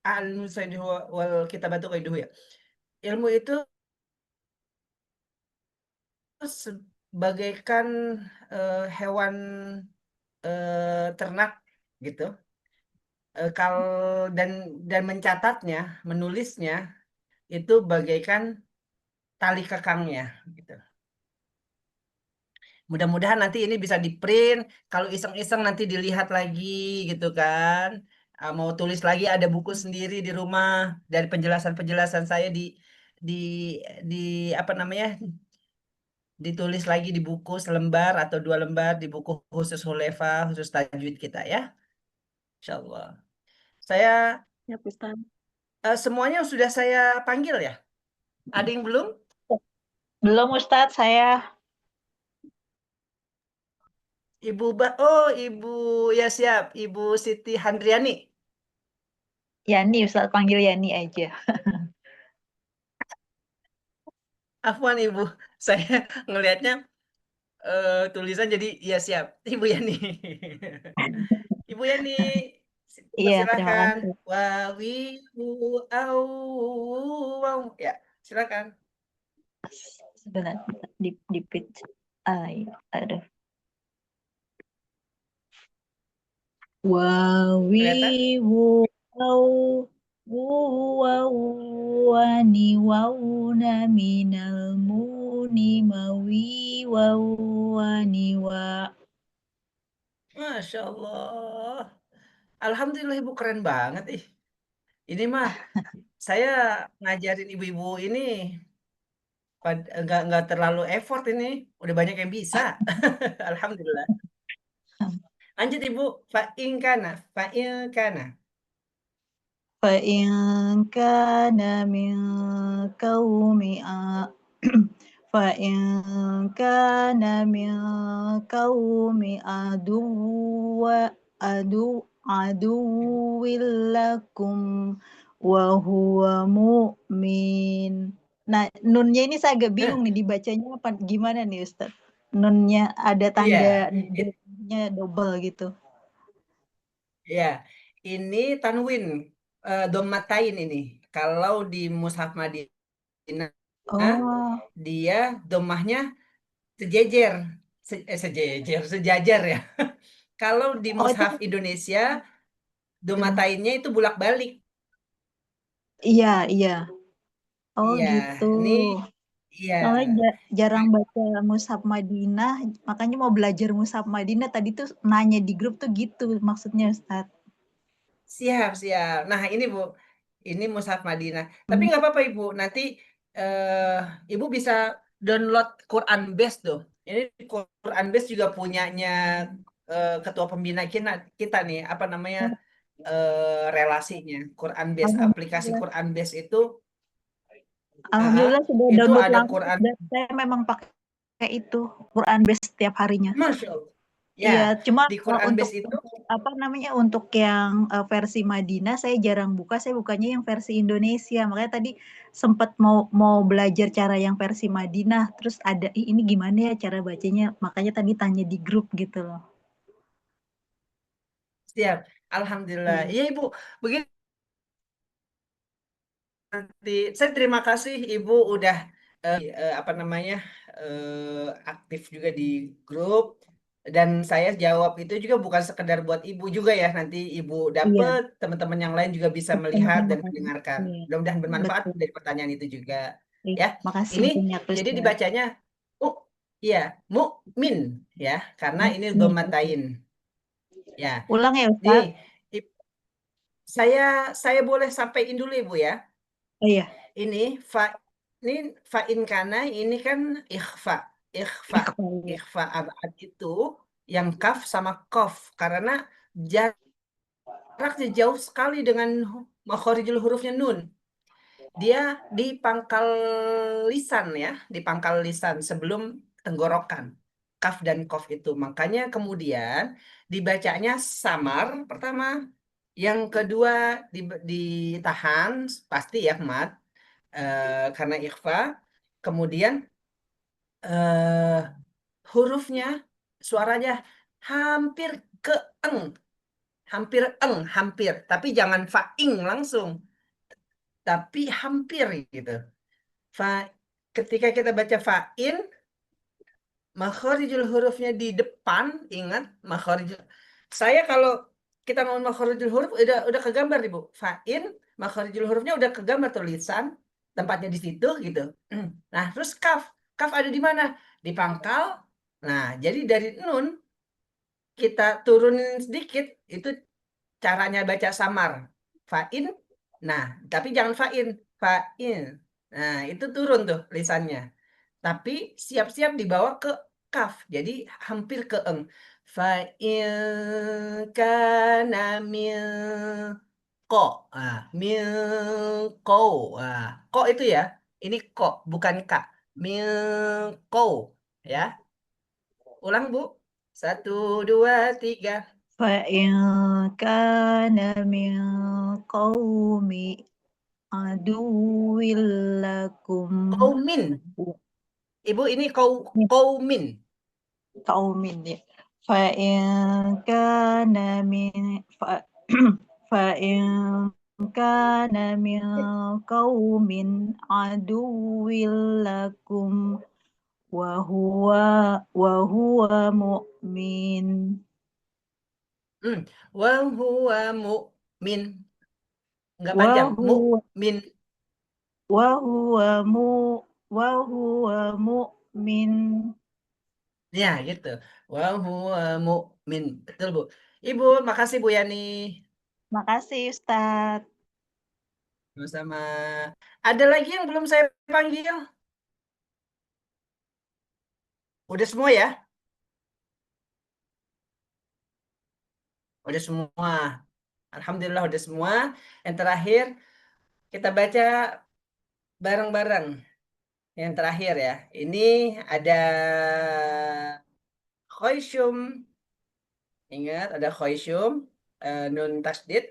al saiduhu wal kitabatu qaiduhu ya. Ilmu itu bagaikan hewan ternak gitu. Dan mencatatnya, menulisnya itu bagaikan tali kekangnya gitu. Mudah-mudahan nanti ini bisa di-print, kalau iseng-iseng nanti dilihat lagi gitu kan. Mau tulis lagi ada buku sendiri di rumah dari penjelasan-penjelasan saya di di apa namanya? Ditulis lagi di buku selembar atau 2 lembar di buku khusus Hulefa, khusus tajwid kita ya. Insyaallah. Saya Ya, Ustaz. semuanya sudah saya panggil ya. Ada yang belum? Belum Ustadz saya. Ibu ya siap, Ibu Siti Handriani. Yani Ustadz panggil Yani aja. Afwan Ibu, saya ngelihatnya tulisan jadi ya siap, Ibu Yani. Ibu Yani, Iya, terima silakan. kasih. Wow. Ya, silakan. Sebentar, di pitch. Aduh. Wawi wau wani wauna minal muni mawi wani wa. Masya Allah. Alhamdulillah Ibu keren banget ih. Ini mah saya ngajarin ibu-ibu ini nggak terlalu effort ini, udah banyak yang bisa. Alhamdulillah. Lanjut Ibu, fa'in kana. فإن كان من قوم فإن كان من قوم عدو لكم وهو مؤمن. Nah, nunnya ini saya agak bingung nih dibacanya apa gimana nih Ustaz? Nunnya ada tanda nya double gitu. Ya, ini tanwin dommatain ini. Kalau di Mushaf Madinah dia domahnya sejajar ya. Kalau di Mushaf Indonesia domatainnya itu bolak-balik. Iya. Oh Iya, gitu. iya. Soalnya jarang baca Mushaf Madinah, makanya mau belajar Mushaf Madinah tadi tuh nanya di grup tuh gitu maksudnya Ustaz. Siap. Nah ini Bu, ini Mushaf Madinah. Tapi nggak apa-apa Ibu, nanti Ibu bisa download Quran Base tuh. Ini Quran Base juga punyanya ketua pembina kita nih, apa namanya relasinya. Quran Base, aplikasi Quran Base itu. Alhamdulillah sudah itu download ada langsung Quran. dan saya memang pakai itu Quran Base setiap harinya. Masya Allah. Ya, Iya, cuma di Quran untuk Base itu apa namanya untuk yang versi Madinah saya jarang buka, saya bukanya yang versi Indonesia. Makanya tadi sempat mau belajar cara yang versi Madinah, terus ada ini gimana ya cara bacanya, makanya tadi tanya di grup gitu loh. siap. Alhamdulillah. Iya Ibu, begitu. Nanti saya terima kasih Ibu udah apa namanya aktif juga di grup, dan saya jawab itu juga bukan sekedar buat Ibu juga ya, nanti Ibu dapet teman-teman yang lain juga bisa melihat dan mendengarkan. Mudah-mudahan bermanfaat dari pertanyaan itu juga ya. Makasih Ini banyak, jadi Ustaz. dibacanya mukmin ya, karena ini domatain ya. Ulang ya Ustaz. Nih, saya boleh sampaikan dulu Ibu ya. Oh iya. Ini ini fa'in kana ini kan ikhfa. Ikhfa. Ikhfa. Ikhfa abad itu yang kaf sama kof. Karena jaraknya jauh sekali dengan makhorijul hurufnya nun. Dia di pangkal lisan ya, di pangkal lisan sebelum tenggorokan. Kaf dan kof itu. Makanya kemudian dibacanya samar pertama. Yang kedua ditahan pasti ya mat karena ikhfa. Kemudian eh, hurufnya suaranya hampir ke eng, hampir. Tapi jangan faing langsung, tapi hampir gitu. Fa, ketika kita baca fa'in, makhorijul hurufnya di depan, ingat makhorijul. Saya kalau kita ngomong makhorijul huruf udah kegambar nih Bu. Fa'in, makhorijul hurufnya udah kegambar tulisan, tempatnya di situ gitu. Nah, terus kaf. Kaf ada di mana? Di pangkal. Nah, jadi dari nun kita turunin sedikit itu caranya baca samar. Fa'in. Nah, tapi jangan fa'in, fa'in. Nah, itu turun tuh lisannya. Tapi siap-siap dibawa ke kaf. Jadi hampir ke eng. Fa'in kana min ko. Ah, min ko. Ah, ko itu ya. Ini ko, bukan ka. Min ko. Ya. Ulang, Bu. 1, 2, 3. فإن كان من قوم عدو لكم Kaumin. Ibu ini kaumin. قوم فإن كان من فإن كان من قوم عدو لكم وهو مؤمن Wa huwa mu'min. Enggak panjang. Mu'min. وهو مؤمن. Ya, gitu. Wa huwa mu'min. Betul, Bu. Ibu, makasih Bu Yani. Makasih Ustadz. Sama. Ada lagi yang belum saya panggil? Udah semua ya? Udah semua. Alhamdulillah udah semua. Yang terakhir kita baca bareng-bareng. Yang terakhir ya. Ini ada khoisyum. Ingat ada khoisyum. Nun tasdid.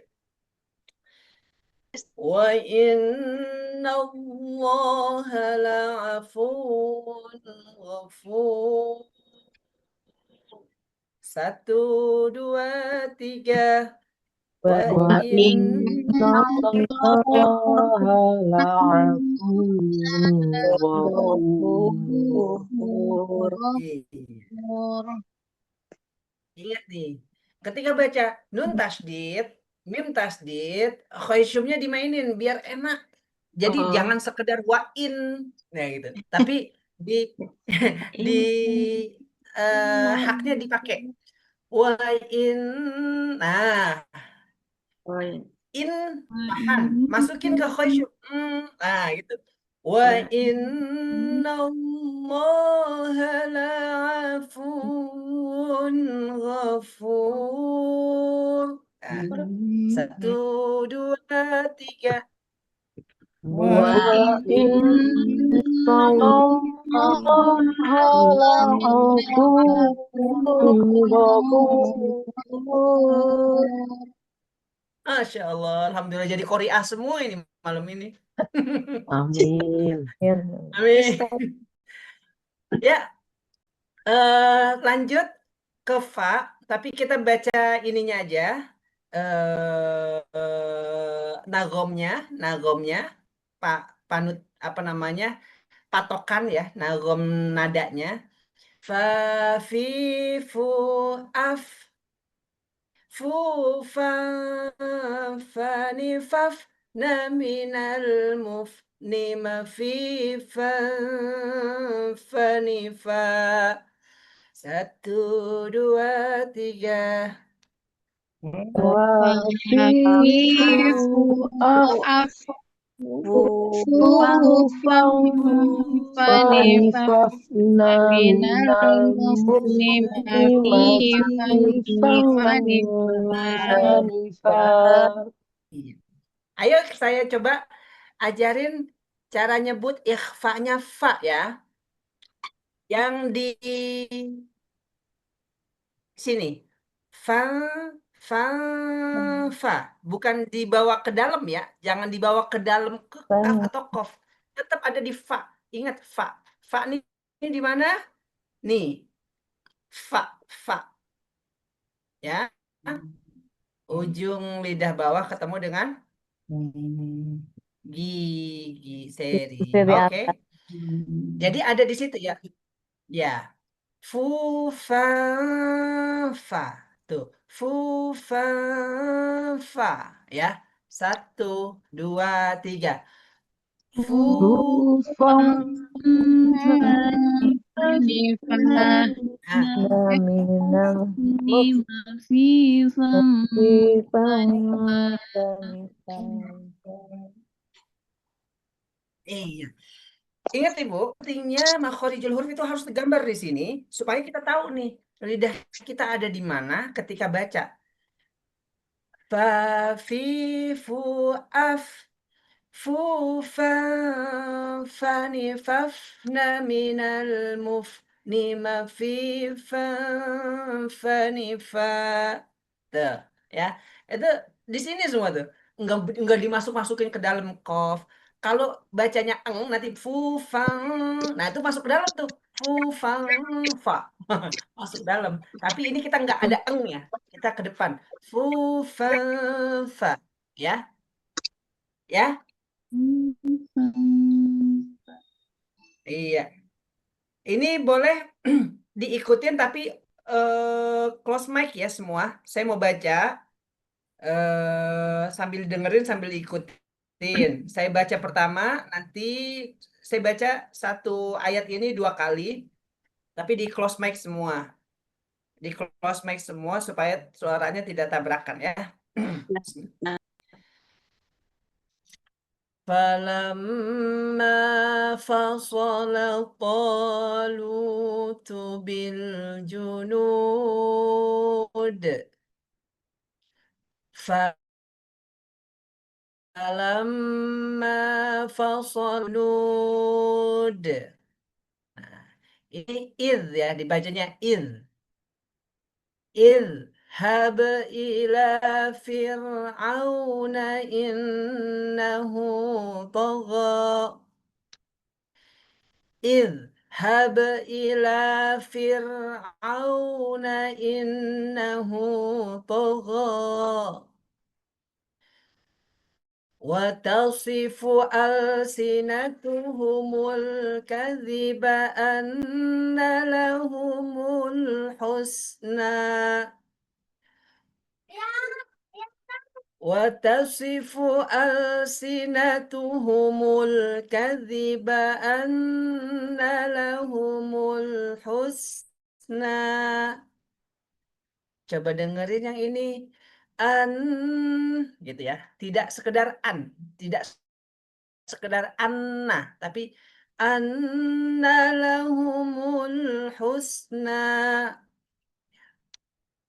Wa inna allaha la'afun ghafur. 1, 2, 3. Wa inna allaha la'afun ghafur. Ingat nih, ketika baca nun tasdid, mim tasdid, khoisyumnya dimainin biar enak. Jadi jangan sekedar wain, nah gitu. Tapi di di haknya dipakai. Wain, nah in tahan, masukin ke khoisyum, nah gitu. Wa inna allaha la'afun ghafur. Nah, 1, 2, 3. Wa inna allaha la'afun ghafur. Masya Allah, alhamdulillah jadi Qori'ah semua ini malam ini. Amin. Amin. Ya, lanjut ke fa, tapi kita baca ininya aja, nagomnya, Pak panut apa namanya, patokan ya, nagom nadanya. Fa, fi, fu, af, fu, fa, fa, ni, faf, na, minal, muf, ni, ma, fi, fa, fa, ni, fa. 1, 2, 3. Wafifu af فنفخنا من فنفا. Iya. Ayo saya coba ajarin cara nyebut ikhfa-nya fa ya. Yang di sini. Fa, fa, fa. Bukan dibawa ke dalam ya. Jangan dibawa ke dalam ke kaf atau kof. Tetap ada di fa. Ingat fa. Fa ini di mana? Nih. Fa, fa. Ya. Ujung lidah bawah ketemu dengan gigi seri. Oke. Jadi ada di situ ya. Ya. Fu fa fa. Tuh. Fu fa fa ya. 1, 2, 3. Fu Iya. Ingat Ibu, pentingnya makhorijul huruf itu harus tergambar di sini supaya kita tahu nih lidah kita ada di mana ketika baca. Fa fi fu af fu fa fa ni faf na minal muf ni ma fi fa fa ni fa. Tuh, ya. Itu di sini semua tuh. Enggak dimasuk-masukin ke dalam kof. Kalau bacanya eng nanti fu fang. Nah, itu masuk ke dalam tuh. Fu fang fa. Masuk dalam. Tapi ini kita nggak ada eng-nya. Kita ke depan. Fu fang fa. Ya. Ya. Iya. Ini boleh diikutin tapi close mic ya semua. Saya mau baca sambil dengerin sambil ikutin. Saya baca pertama, nanti saya baca satu ayat ini 2 kali, tapi di close mic semua. Di close mic semua supaya suaranya tidak tabrakan ya. فلما فصل طالوت بالجنود فلما فصل جنود. Nah, ini id ya dibacanya id. اذهب إلى فرعون إنه طغى اذهب إلى فرعون إنه طغى وتصف ألسنتهم الكذب أن لهم الحسنى وتصف ألسنتهم الكذب أن لهم الحسنى. Coba dengerin yang ini. Gitu ya. Tidak sekedar tidak sekedar anna, tapi anna lahumul husna.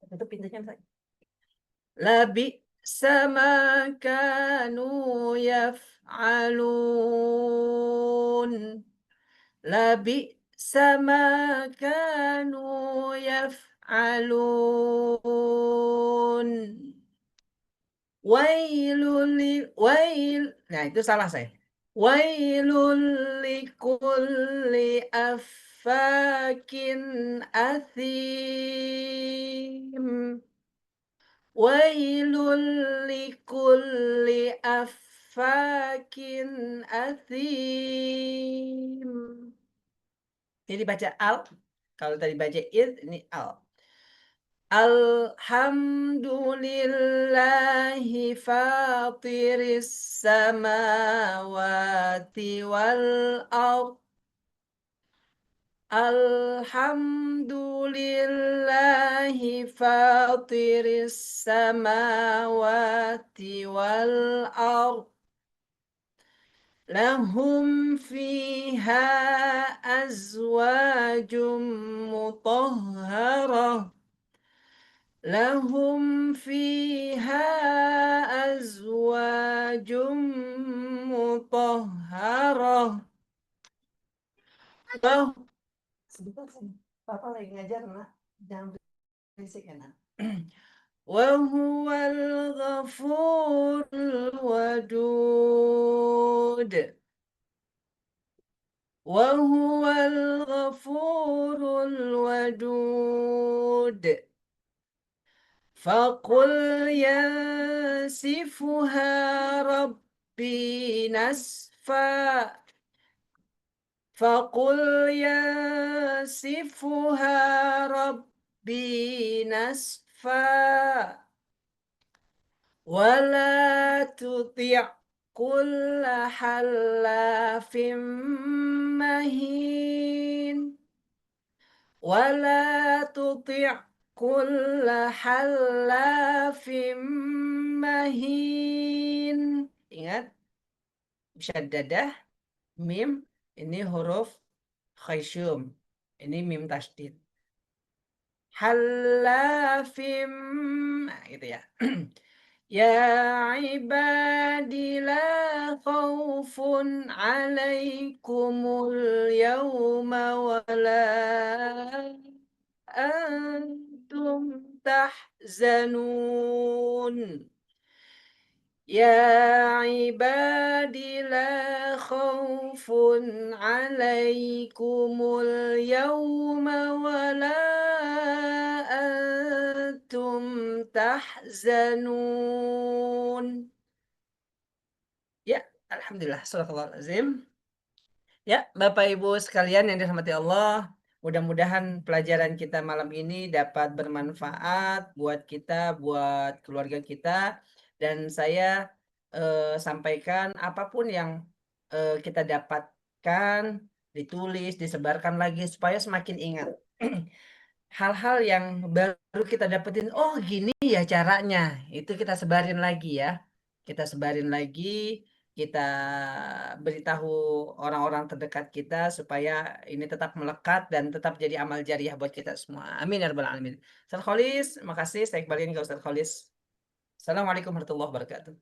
Tutup pintunya saya. Labi sama kanu yaf'alun. Labi sama kanu yaf'alun. Nah itu salah saya. Wailul likulli affakin athim. Wailul likulli affakin athim. Ini dibaca al. Kalau tadi baca id, ini al. Alhamdulillahi fatiris samawati wal ardh. Alhamdulillahi fatiris samawati wal ardh. lahum fiha azwajum mutahharah lahum fiha azwajum mutahharah sebentar sih, Papa lagi ngajar, Nak. Jangan berisik ya, Nak. Wahuwal ghafurul wadud. Wahuwal ghafurul wadud. Faqul yansifuha rabbi nasfa. Faqul yansifuha rabbi nasfa. Wala tuti' kulla halafim mahin. Wala tuti' kulla halafim mahin. Ingat, syaddadah, mim, ini huruf khaysyum. Ini mim tasdid. Halafim, nah, gitu ya. Ya ibadi la khawfun alaikumul yawma wala antum tahzanun. Ya ibadi la khawfun alaikumul yawma wala antum tahzanun. Ya, alhamdulillah, sadaqallahul azim. Ya, Bapak Ibu sekalian yang dirahmati Allah, mudah-mudahan pelajaran kita malam ini dapat bermanfaat buat kita, buat keluarga kita. Dan saya sampaikan apapun yang kita dapatkan, ditulis, disebarkan lagi supaya semakin ingat. Hal-hal yang baru kita dapetin, oh gini ya caranya, itu kita sebarin lagi ya. Kita sebarin lagi, kita beritahu orang-orang terdekat kita supaya ini tetap melekat dan tetap jadi amal jariah buat kita semua. Amin ya rabbal alamin. Ustaz Kholis, makasih. Saya kembaliin ke Ustaz Kholis. Assalamualaikum warahmatullahi wabarakatuh.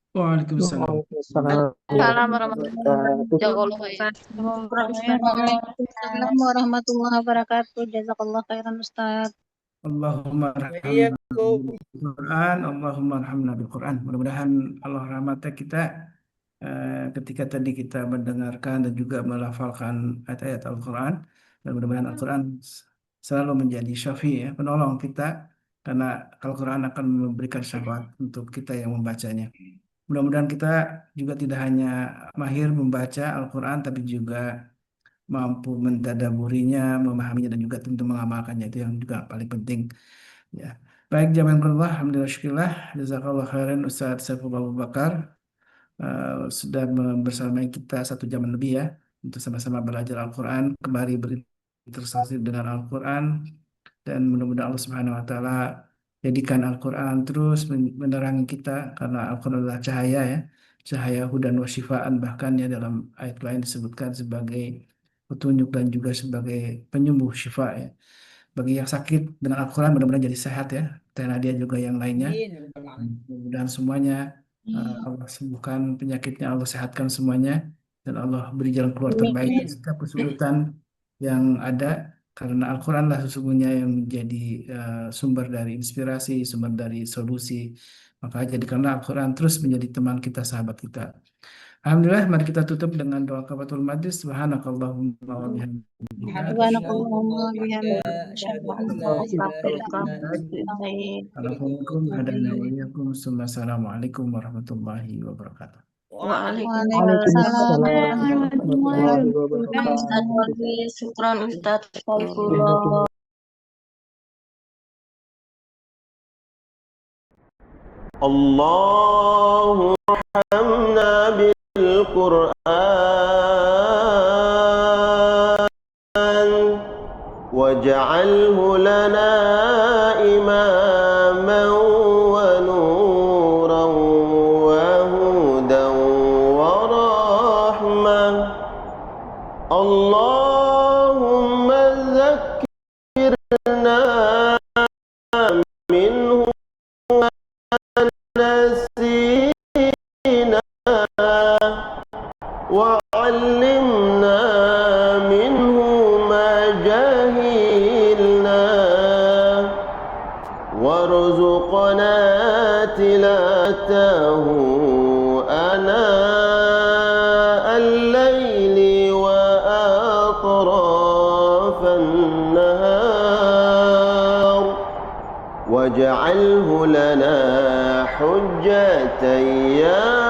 Waalaikumsalam. Waalaikumsalam Salam warahmatullahi wabarakatuh. Jazakallah khairan. Waalaikumsalam warahmatullahi wabarakatuh. Jazakallah khairan Ustaz. Allahumma arhamna Wa'iyyakum. bil Quran, Allahumma arhamna bil Quran. Mudah-mudahan Allah rahmatnya kita ketika tadi kita mendengarkan dan juga melafalkan ayat-ayat Al-Quran, dan mudah-mudahan Al-Quran selalu menjadi syafi' ya, penolong kita, karena Al-Quran akan memberikan syafaat untuk kita yang membacanya. Mudah-mudahan kita juga tidak hanya mahir membaca Al-Quran, tapi juga mampu mentadaburinya, memahaminya, dan juga tentu mengamalkannya. Itu yang juga paling penting. Ya. Baik, jazakallah, alhamdulillah, syukurillah, jazakallah khairan Ustaz Saifullah Abu Bakar. Sudah bersama kita 1 jam lebih ya, untuk sama-sama belajar Al-Quran, kembali berinteraksi dengan Al-Quran, dan mudah-mudahan Allah Subhanahu wa Ta'ala jadikan Al-Quran terus menerangi kita, karena Al-Quran adalah cahaya ya, cahaya hudan wa syifaan, bahkan ya dalam ayat lain disebutkan sebagai petunjuk dan juga sebagai penyembuh syifa ya. Bagi yang sakit dengan Al-Quran mudah-mudahan jadi sehat ya, dan dia juga yang lainnya. Mudah-mudahan semuanya Allah sembuhkan penyakitnya, Allah sehatkan semuanya, dan Allah beri jalan keluar terbaik dari setiap kesulitan yang ada, karena Al-Quran lah sesungguhnya yang menjadi sumber dari inspirasi, sumber dari solusi. Maka jadikanlah Al-Quran terus menjadi teman kita, sahabat kita. Alhamdulillah, mari kita tutup dengan doa kafaratul majlis. Subhanakallahumma wa bihamdika, Subhanakallahumma bihamdika. Asyhadu an la ilaha illa Assalamualaikum warahmatullahi wabarakatuh. Waalaikumsalam warahmatullahi wabarakatuh. Ustaz Kholis, syukran Ustaz Saifullah. اللهم ارحمنا بالقرآن واجعله لنا إماما ونورا وهدى ورحمة تلاته آناء الليل وأطراف النهار واجعله لنا حجة يا